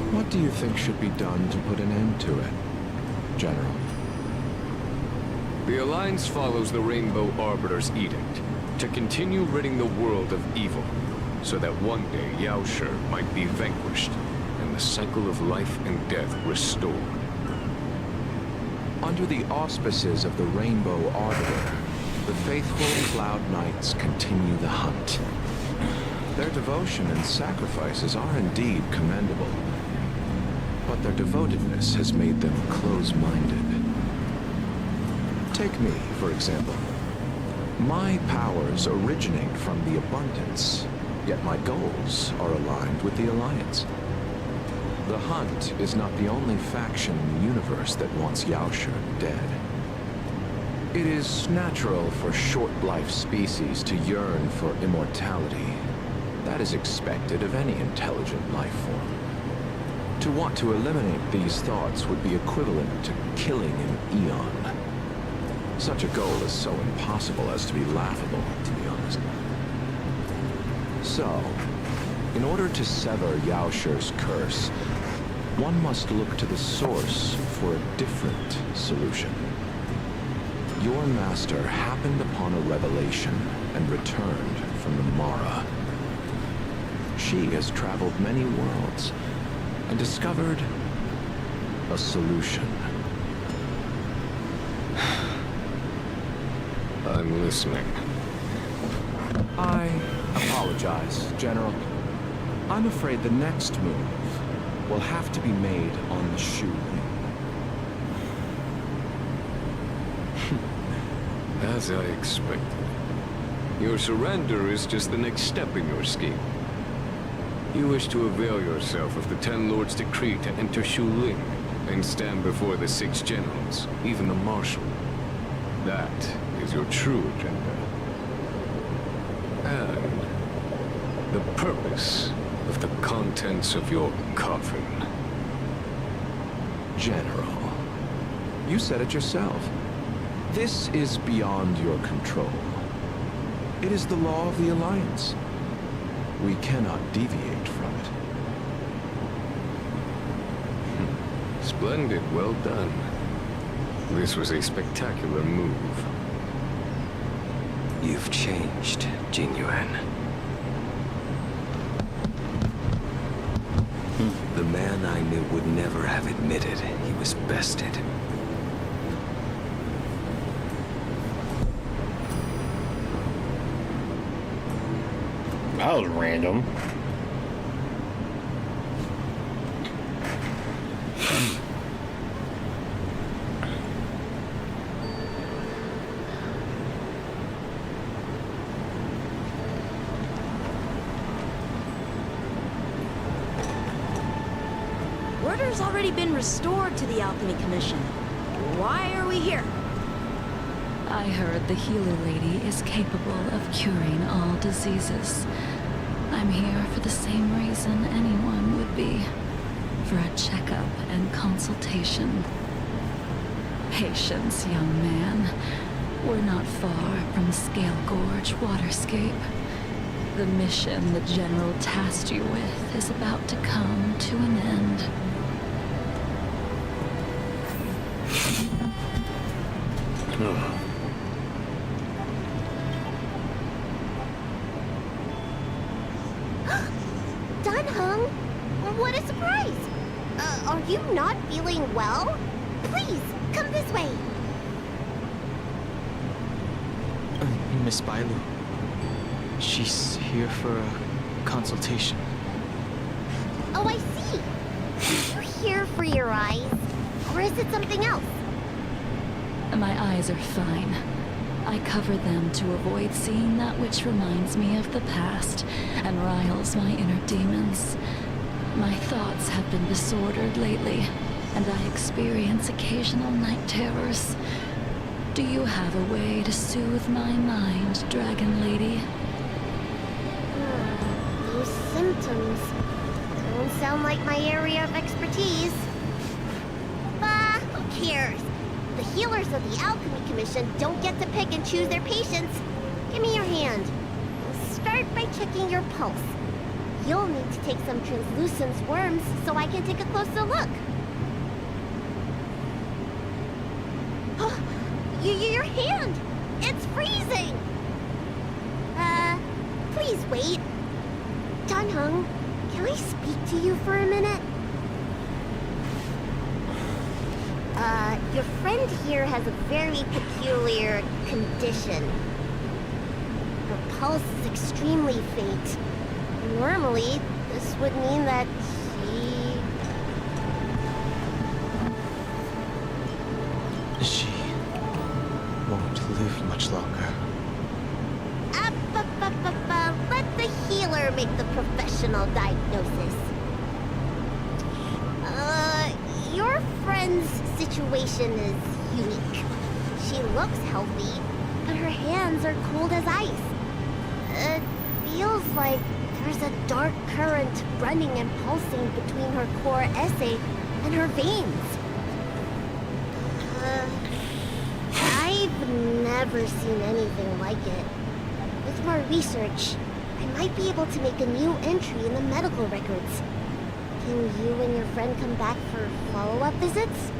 What do you think should be done to put an end to it, General? The Alliance follows the Rainbow Arbiter's edict to continue ridding the world of evil, so that one day Yaoshi might be vanquished and the cycle of life and death restored. Under the auspices of the Rainbow Arbiter, the faithful Cloud Knights continue the hunt. Their devotion and sacrifices are indeed commendable, but their devotedness has made them close-minded. Take me, for example. My powers originate from the Abundance, yet my goals are aligned with the Alliance. The Hunt is not the only faction in the universe that wants Yaoshi dead. It is natural for short-life species to yearn for immortality. That is expected of any intelligent life form. To want to eliminate these thoughts would be equivalent to killing an eon. Such a goal is so impossible as to be laughable, to be honest. So, in order to sever Yaoshi's curse, one must look to the source for a different solution. Your master happened upon a revelation and returned from the Mara. She has traveled many worlds and discovered a solution. I'm listening. I apologize, General. I'm afraid the next move will have to be made on the shoe. As I expected. Your surrender is just the next step in your scheme. You wish to avail yourself of the Ten Lords' decree to enter Shuling and stand before the 6 generals, even the Marshal. That is your true agenda. And the purpose of the contents of your coffin. General, you said it yourself. This is beyond your control. It is the law of the Alliance. We cannot deviate from it. Splendid, well done. This was a spectacular move. You've changed, Jing Yuan. The man I knew would never have admitted he was bested. That was random. Order's already been restored to the Alchemy Commission. Why are we here? I heard the healer lady is capable of curing all diseases. I'm here for the same reason anyone would be. For a checkup and consultation. Patience, young man. We're not far from Scale Gorge Waterscape. The mission the General tasked you with is about to come to an end. Dunhung, what a surprise! Are you not feeling well? Please, come this way. Miss Bailu. She's here for a consultation. Oh, I see. Are you here for your eyes? Or is it something else? My eyes are fine. I cover them to avoid seeing that which reminds me of the past and riles my inner demons. My thoughts have been disordered lately, and I experience occasional night terrors. Do you have a way to soothe my mind, Dragon Lady? Those symptoms don't sound like my area of expertise. Bah, who cares? The healers of the Alchemy Commission don't get to pick and choose their patients. Give me your hand. Start by checking your pulse. You'll need to take some translucent worms so I can take a closer look. Your hand! It's freezing! Please wait. Dunhung, can I speak to you for a minute? Your friend here has a very peculiar condition. Her pulse is extremely faint. Normally, this would mean that She won't live much longer. Let the healer make the professional diagnosis. Your friend's situation is unique. She looks healthy, but her hands are cold as ice. It feels like there's a dark current running and pulsing between her core esse and her veins. I've never seen anything like it. With more research, I might be able to make a new entry in the medical records. Can you and your friend come back for follow-up visits?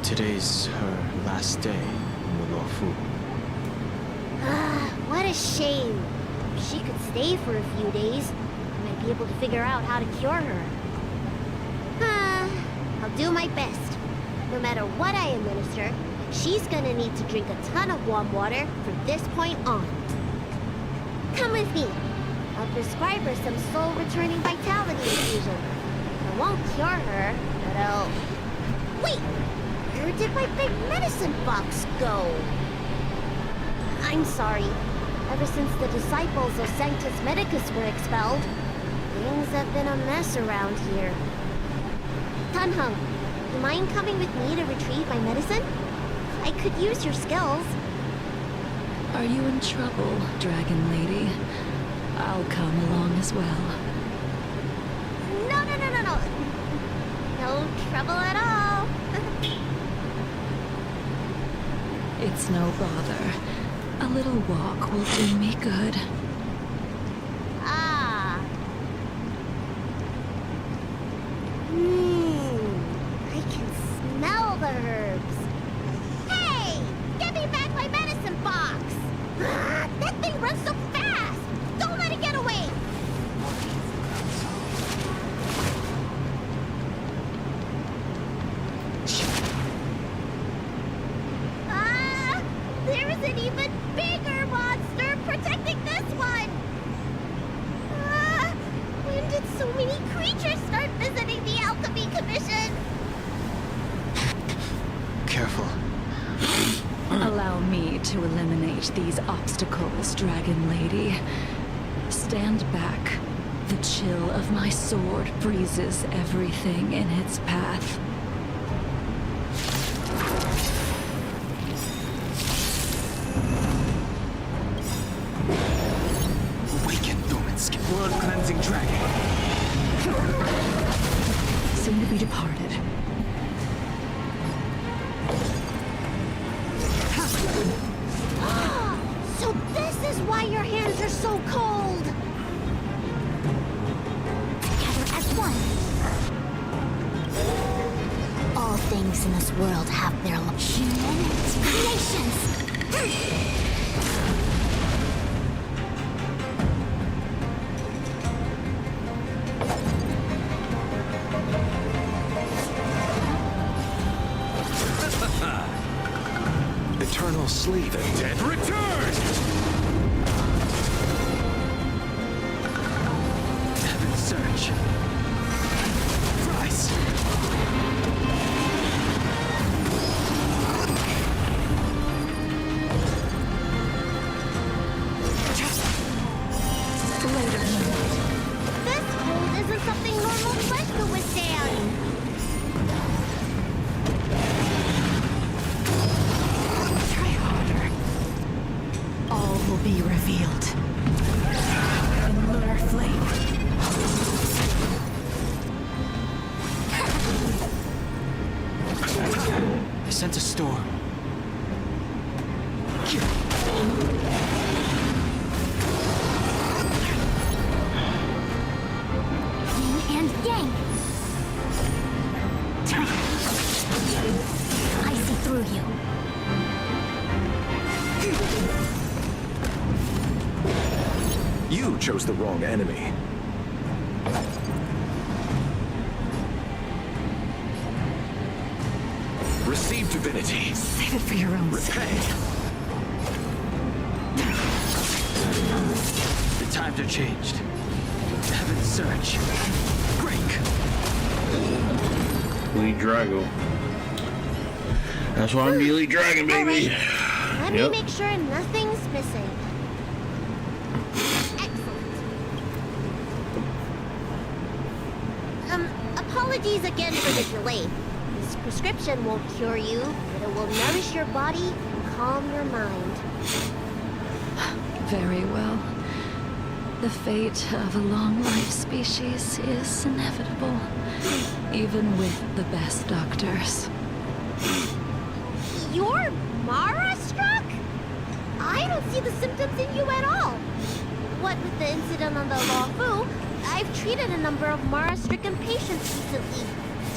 Today's her last day in the Luofu. What a shame. If she could stay for a few days, I might be able to figure out how to cure her. I'll do my best. No matter what I administer, she's gonna need to drink a ton of warm water from this point on. Come with me. I'll prescribe her some soul-returning vitality infusion. I won't cure her, but I'll... Wait! Where did my big medicine box go? I'm sorry. Ever since the disciples of Sanctus Medicus were expelled, things have been a mess around here. Dunhung, you mind coming with me to retrieve my medicine? I could use your skills. Are you in trouble, Dragon Lady? I'll come along as well. No. No trouble at all. It's no bother. A little walk will do me good. Ah. I can smell the herbs. Hey! Give me back my medicine box! That thing runs so fast! Don't let it get away! There's an even bigger monster protecting this one! When did so many creatures start visiting the Alchemy Commission? Careful. Allow me to eliminate these obstacles, Dragon Lady. Stand back. The chill of my sword freezes everything in its path. Blood-cleansing dragon. Soon to be departed. So this is why your hands are so cold! Together as one. All things in this world have their human creations. Eternal sleep. The dead return! Heaven's search. Rise. This cold isn't something normal flesh could withstand. All will be revealed. In lunar flame. I sense a storm. Yin and yang. I see through you. You chose the wrong enemy. Receive divinity. Save it for your own Repay. The times are changed. Heaven's search. Break. Elite Drago. That's why I'm the Elite Dragon, baby. Let me make sure nothing's missing. Apologies again for the delay. This prescription won't cure you, but it will nourish your body and calm your mind. Very well. The fate of a long-life species is inevitable, even with the best doctors. You're Mara-struck? I don't see the symptoms in you at all. What with the incident on the Lawfu, I've treated a number of Mara-stricken patients recently.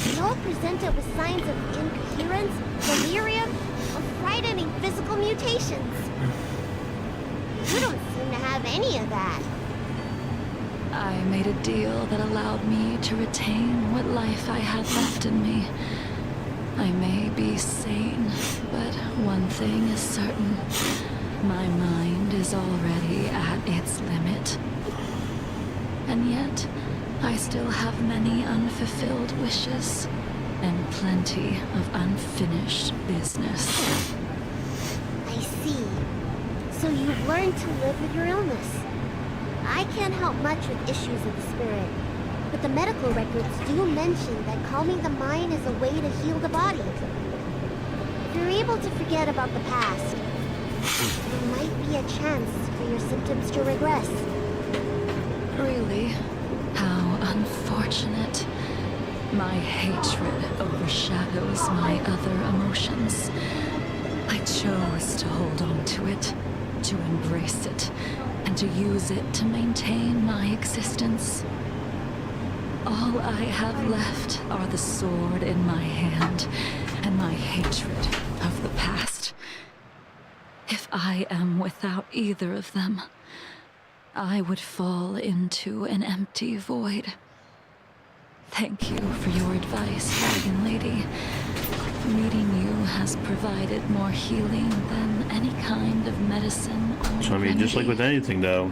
They all presented with signs of incoherence, delirium, or frightening physical mutations. You don't seem to have any of that. I made a deal that allowed me to retain what life I had left in me. I may be sane, but one thing is certain. My mind is already at its limit. And yet, I still have many unfulfilled wishes, and plenty of unfinished business. I see. So you've learned to live with your illness. I can't help much with issues of the spirit, but the medical records do mention that calming the mind is a way to heal the body. If you're able to forget about the past, there might be a chance for your symptoms to regress. Really? How unfortunate. My hatred overshadows my other emotions. I chose to hold on to it, to embrace it, and to use it to maintain my existence. All I have left are the sword in my hand and my hatred of the past. If I am without either of them, I would fall into an empty void. Thank you for your advice, Dragon Lady. Meeting you has provided more healing than any kind of medicine or So I mean, just like with anything, though,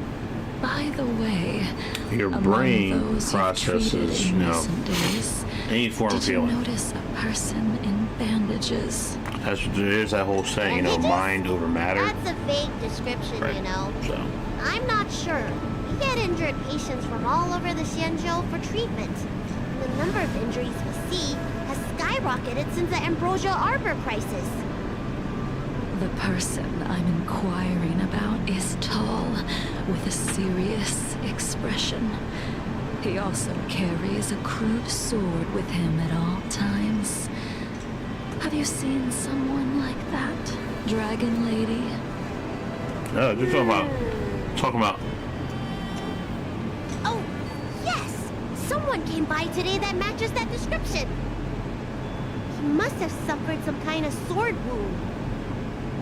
By the way, your among brain those you've treated processes, in you know, recent days, any form of did you feeling. notice a person in bandages? There's that whole saying, you know, mind over matter. That's a vague description, Right. you know. So, I'm not sure. We get injured patients from all over the Xianzhou for treatment. The number of injuries we see has skyrocketed since the Ambrosia Arbor crisis. The person I'm inquiring about is tall, with a serious expression. He also carries a crude sword with him at all times. Have you seen someone like that, Dragon Lady? no, just talking about. Oh, yes! Someone came by today that matches that description. He must have suffered some kind of sword wound.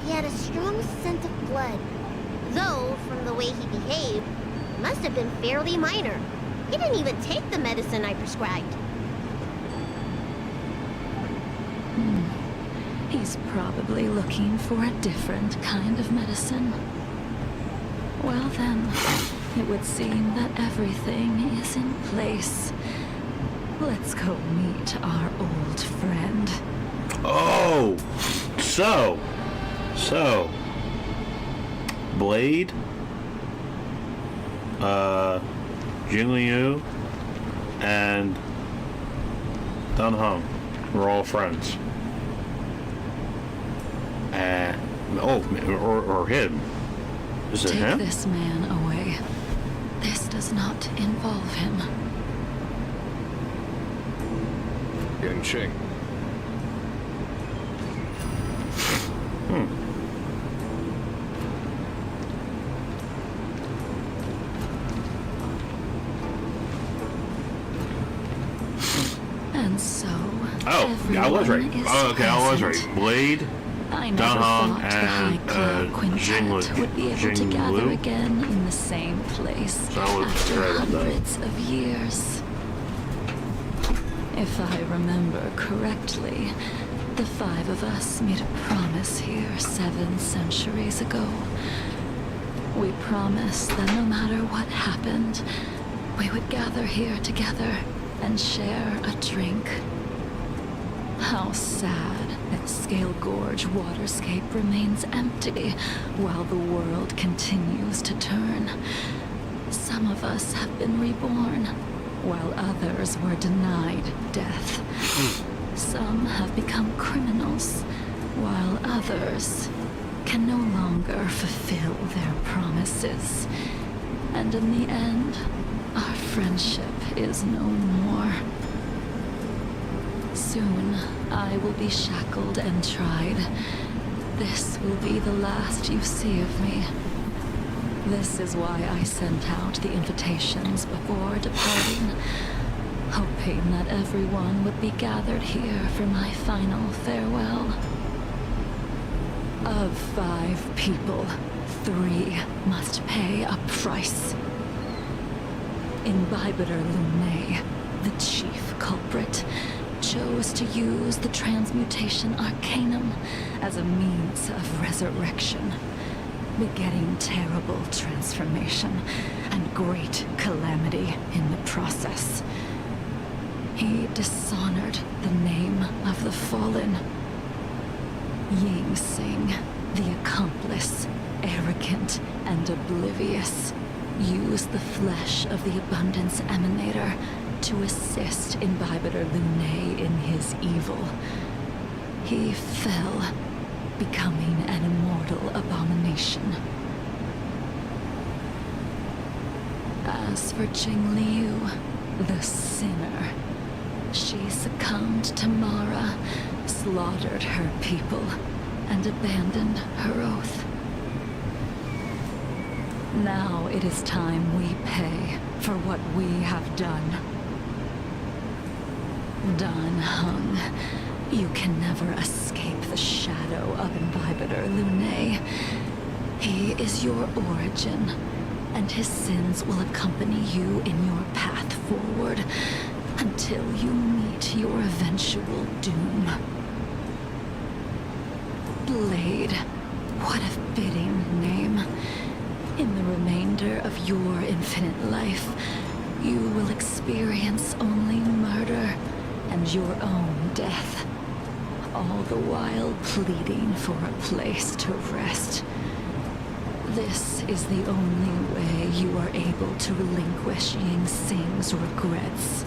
He had a strong scent of blood. Though, from the way he behaved, it must have been fairly minor. He didn't even take the medicine I prescribed. He's probably looking for a different kind of medicine. Well then, it would seem that everything is in place. Let's go meet our old friend. Oh, so, Blade, Jingliu, and Dan Heng were all friends. Or him. Is it Take him? this man away. This does not involve him. Yanqing. And so, Oh, yeah, I was right. everyone is Oh, okay, I was present. right. Blade, I never Dan thought Heng, the High Cloud and Quintet would be able to gather Jinglu. again in the same place So I was after right on that. hundreds of years. If I remember correctly, the five of us made a promise here 7 centuries ago. We promised that no matter what happened, we would gather here together and share a drink. How sad that Scale Gorge waterscape remains empty while the world continues to turn. Some of us have been reborn, while others were denied death. Some have become criminals, while others can no longer fulfill their promises. And in the end, our friendship is no more. Soon, I will be shackled and tried. This will be the last you see of me. This is why I sent out the invitations before departing, hoping that everyone would be gathered here for my final farewell. Of 5 people, 3 must pay a price. Imbibitor Lunae, the chief culprit, chose to use the transmutation arcanum as a means of resurrection, begetting terrible transformation and great calamity in the process. He dishonored the name of the fallen. Ying Sing, the accomplice, arrogant and oblivious, used the flesh of the Abundance Emanator to assist Imbibitor Lunae in his evil. He fell, becoming an immortal abomination. As for Jing Liu, the sinner, she succumbed to Mara, slaughtered her people, and abandoned her oath. Now it is time we pay for what we have done. Dan Heng, you can never escape the shadow of Imbibitor Lunae. He is your origin, and his sins will accompany you in your path forward until you meet your eventual doom. Blade, what a fitting name. In the remainder of your infinite life, you will experience only murder and your own death, all the while pleading for a place to rest. This is the only way you are able to relinquish Ying Sing's regrets.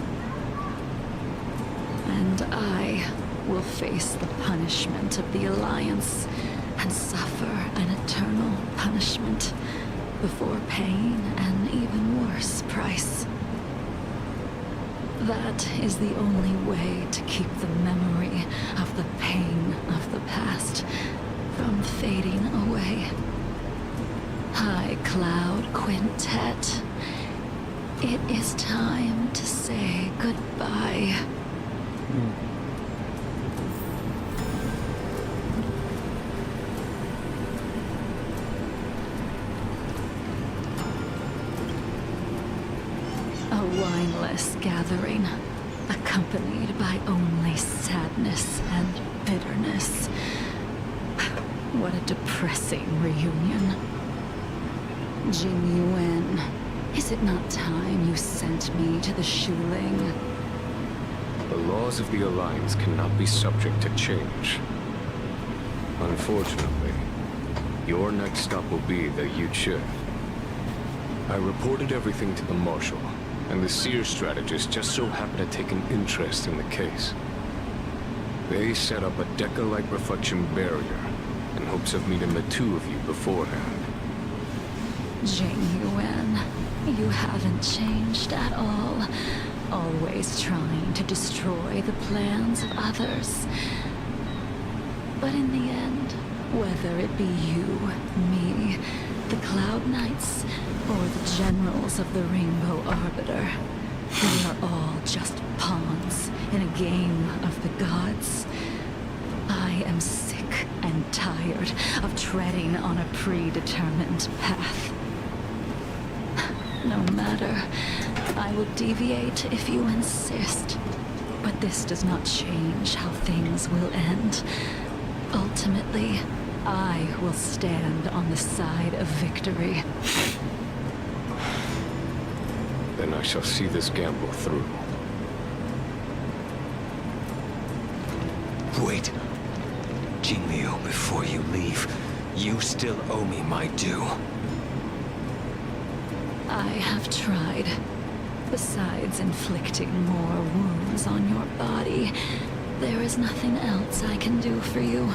And I will face the punishment of the Alliance and suffer an eternal punishment before paying an even worse price. That is the only way to keep the memory of the pain of the past from fading away. High Cloud Quintet, it is time to say goodbye. A wineless gathering, accompanied by only sadness and bitterness. What a depressing reunion. Jing Yuan, is it not time you sent me to the Shuling? The laws of the Alliance cannot be subject to change. Unfortunately, your next stop will be the Yuche. I reported everything to the Marshal, and the Seer strategist just so happened to take an interest in the case. They set up a Deca-like reflection barrier in hopes of meeting the two of you beforehand. Jing Yuan, you haven't changed at all. Always trying to destroy the plans of others. But in the end, whether it be you, me, the Cloud Knights, or the generals of the Rainbow Arbiter, we are all just pawns in a game of the gods. I am sick and tired of treading on a predetermined path. No matter, I will deviate if you insist. But this does not change how things will end. Ultimately, I will stand on the side of victory. Then I shall see this gamble through. Wait. Jing Liu, before you leave, you still owe me my due. I have tried. Besides inflicting more wounds on your body, there is nothing else I can do for you.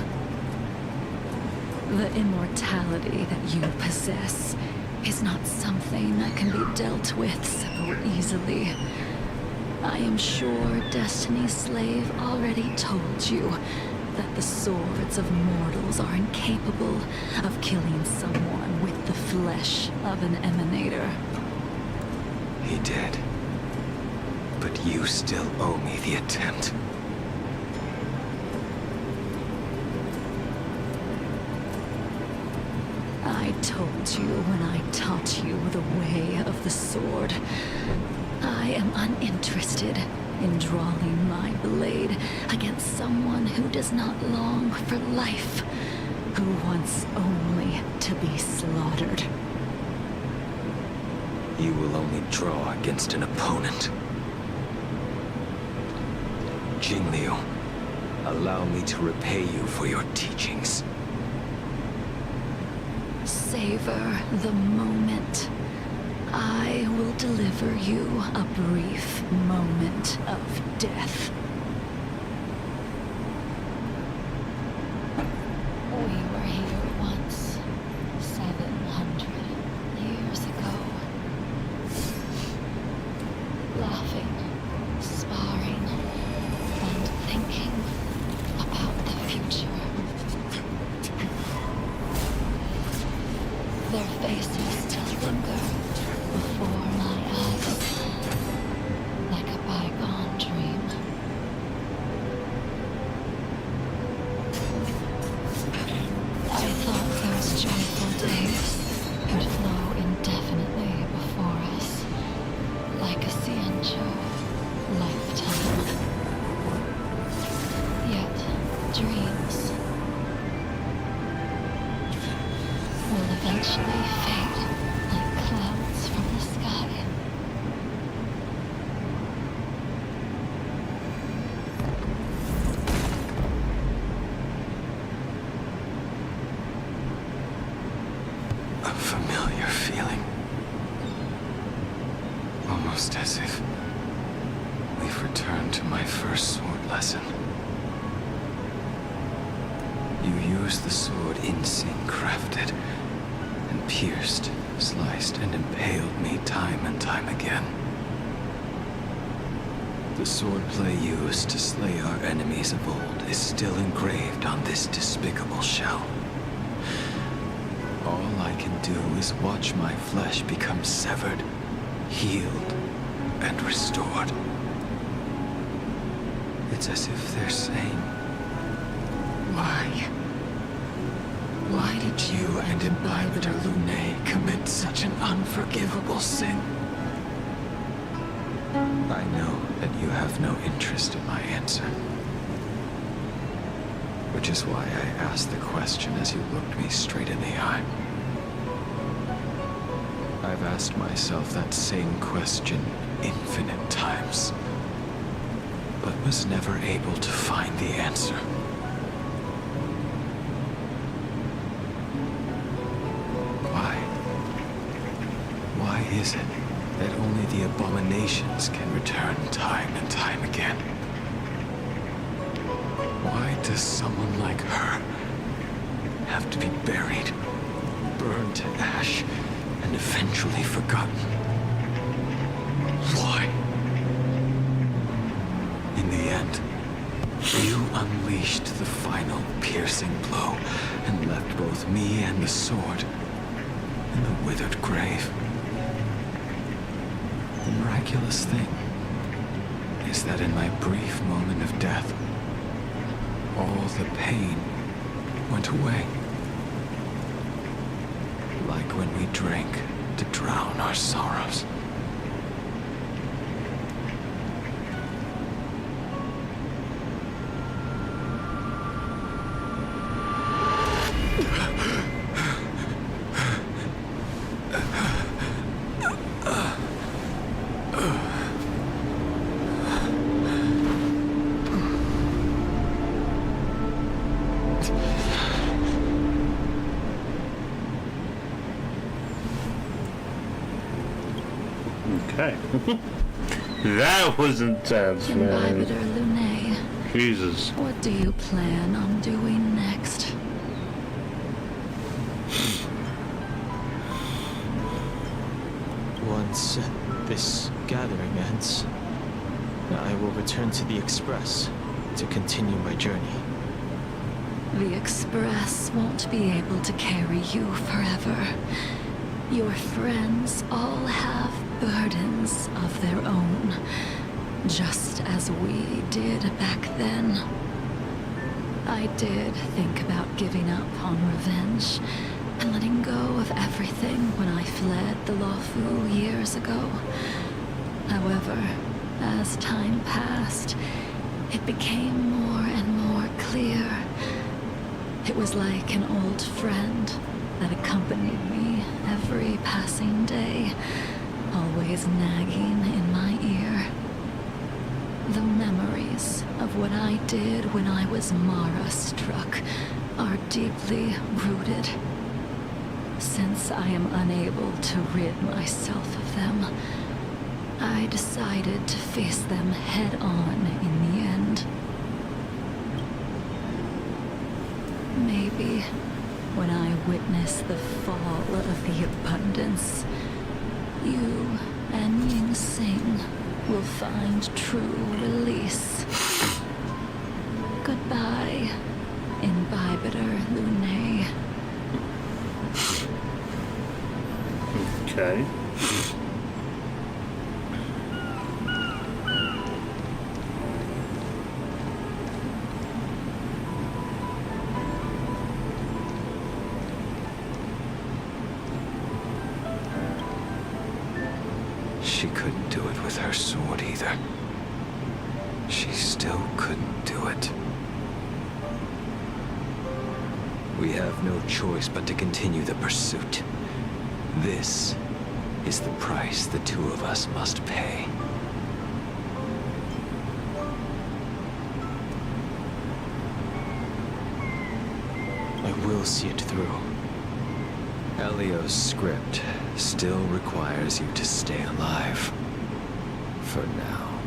The immortality that you possess is not something that can be dealt with so easily. I am sure Destiny's Slave already told you that the swords of mortals are incapable of killing someone with the flesh of an emanator. He did. But you still owe me the attempt. I told you when I taught you the way of the sword. I am uninterested in drawing my blade against someone who does not long for life, who wants only to be slaughtered. You will only draw against an opponent. Jing Liu, allow me to repay you for your teachings. Savor the moment. I will deliver you a brief moment of death. We were here once, 700 years ago. Their faces still linger before my eyes, like a bygone dream. I thought those joyful days would flow indefinitely before us, like a Ciencio lifetime. Yet, dreams will eventually fade like clouds from the sky. A familiar feeling. Almost as if we've returned to my first sword lesson. You used the sword instinct crafted, and pierced, sliced, and impaled me time and time again. The swordplay used to slay our enemies of old is still engraved on this despicable shell. All I can do is watch my flesh become severed, healed, and restored. It's as if they're saying, why? Why did you and Imbibitor Lunae commit such an unforgivable sin? I know that you have no interest in my answer. Which is why I asked the question as you looked me straight in the eye. I've asked myself that same question infinite times, but was never able to find the answer. Why is it that only the abominations can return time and time again? Why does someone like her have to be buried, burned to ash, and eventually forgotten? Why? In the end, you unleashed the final piercing blow and left both me and the sword in the withered grave. The miraculous thing is that in my brief moment of death, all the pain went away. Like when we drank to drown our sorrows. Okay. That was intense, man. Imbibitor Lunae, Jesus. what do you plan on doing next? Once this gathering ends, I will return to the Express to continue my journey. The Express won't be able to carry you forever. Your friends all have burdens of their own, just as we did back then. I did think about giving up on revenge and letting go of everything when I fled the Luofu years ago. However, as time passed, it became more and more clear. It was like an old friend that accompanied me every passing day, always nagging in my ear. The memories of what I did when I was Mara-struck are deeply rooted. Since I am unable to rid myself of them, I decided to face them head-on in the end. Maybe when I witness the fall of the abundance, you and Ying Sing will find true release. Goodbye, Imbibitor Lunae. Okay. She couldn't do it with her sword either. She still couldn't do it. We have no choice but to continue the pursuit. This is the price the two of us must pay. I will see it through. Elio's script still requires you to stay alive. For now.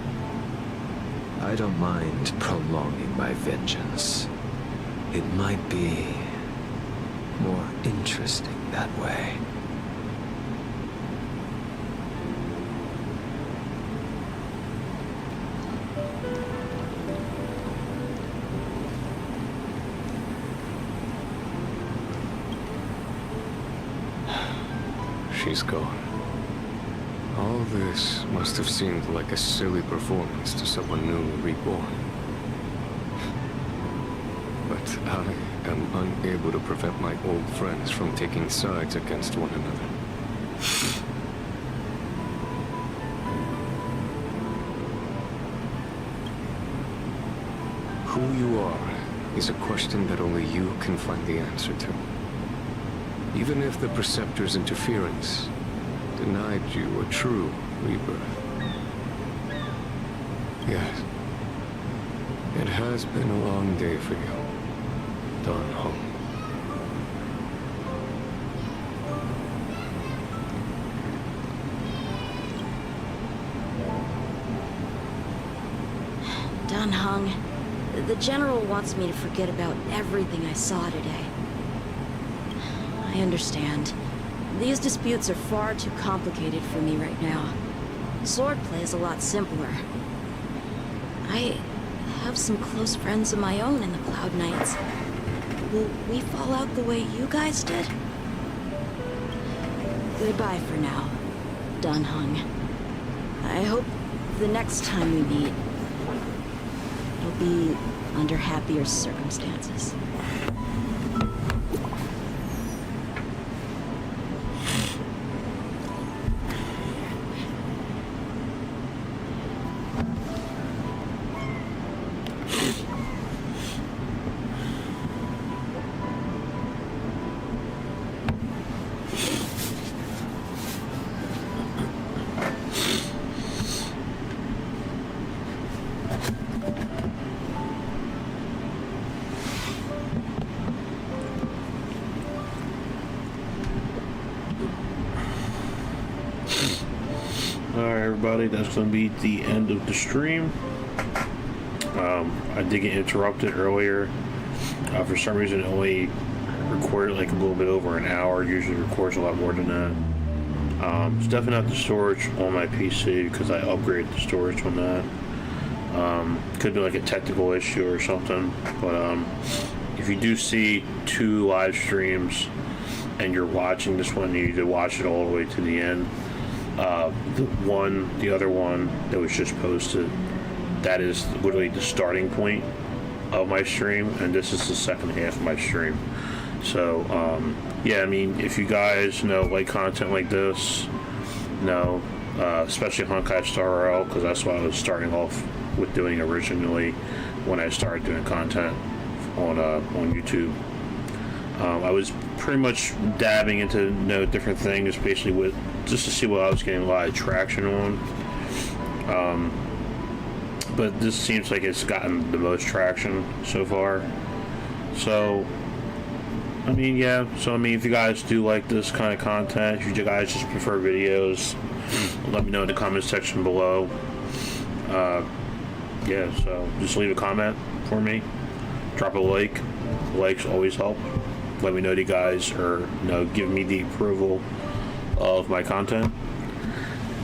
I don't mind prolonging my vengeance. It might be more interesting that way. She's gone. All this must have seemed like a silly performance to someone newly reborn. But I am unable to prevent my old friends from taking sides against one another. Who you are is a question that only you can find the answer to. Even if the Preceptor's interference denied you a true rebirth. Yes. It has been a long day for you, Dan Hong. Dan Hong, the General wants me to forget about everything I saw today. I understand. These disputes are far too complicated for me right now. Swordplay is a lot simpler. I have some close friends of my own in the Cloud Knights. Will we fall out the way you guys did? Goodbye for now, Dan Hong. I hope the next time we meet, it'll be under happier circumstances. Alright everybody, that's going to be the end of the stream. I did get interrupted earlier. For some reason it only recorded like a little bit over an hour. It usually records a lot more than that. It's definitely not the storage on my PC because I upgraded the storage on that. Could be like a technical issue or something. But if you do see two live streams and you're watching this one, you need to watch it all the way to the end. The other one that was just posted, that is literally the starting point of my stream, and this is the second half of my stream. So, yeah, I mean, if you guys like content like this, especially Honkai Star Rail, because that's what I was starting off with doing originally when I started doing content on YouTube. I was pretty much dabbing into different things, basically just to see what I was getting a lot of traction on. But this seems like it's gotten the most traction so far. So, I mean, yeah. So, I mean, if you guys do like this kind of content, if you guys just prefer videos, let me know in the comment section below. Yeah, so just leave a comment for me. Drop a like. Likes always help. Let me know that you guys are, give me the approval of my content.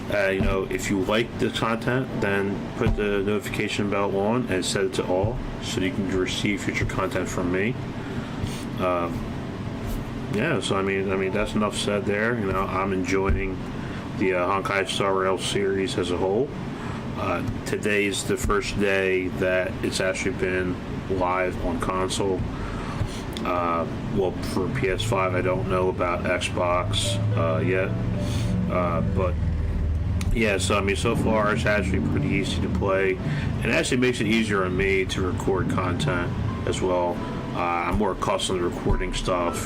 If you like this content, then put the notification bell on and set it to all so you can receive future content from me. yeah, so I mean that's enough said there. You know, I'm enjoying the Honkai Star Rail series as a whole. Today's the first day that it's actually been live on console. Well, for PS5, I don't know about Xbox yet, but yeah. So I mean, so far it's actually pretty easy to play, and it actually makes it easier on me to record content as well. I'm more accustomed to recording stuff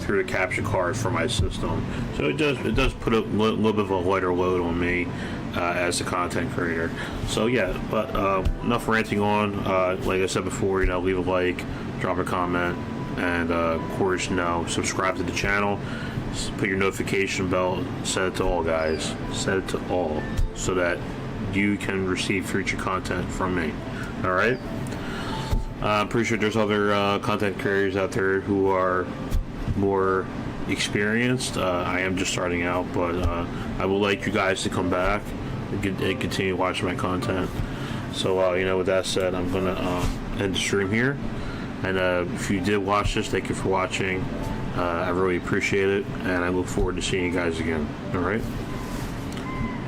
through the capture card for my system, so it does put a little bit of a lighter load on me as a content creator. So yeah, but enough ranting on. Like I said before, you know, leave a like, drop a comment, and of course, you know, subscribe to the channel. Put your notification bell. Set it to all, guys. Set it to all, so that you can receive future content from me. All right. I'm pretty sure there's other content creators out there who are more experienced. I am just starting out, but I would like you guys to come back and continue watching my content. So, you know, with that said, I'm going to end the stream here. And if you did watch this, thank you for watching. I really appreciate it, and I look forward to seeing you guys again. All right?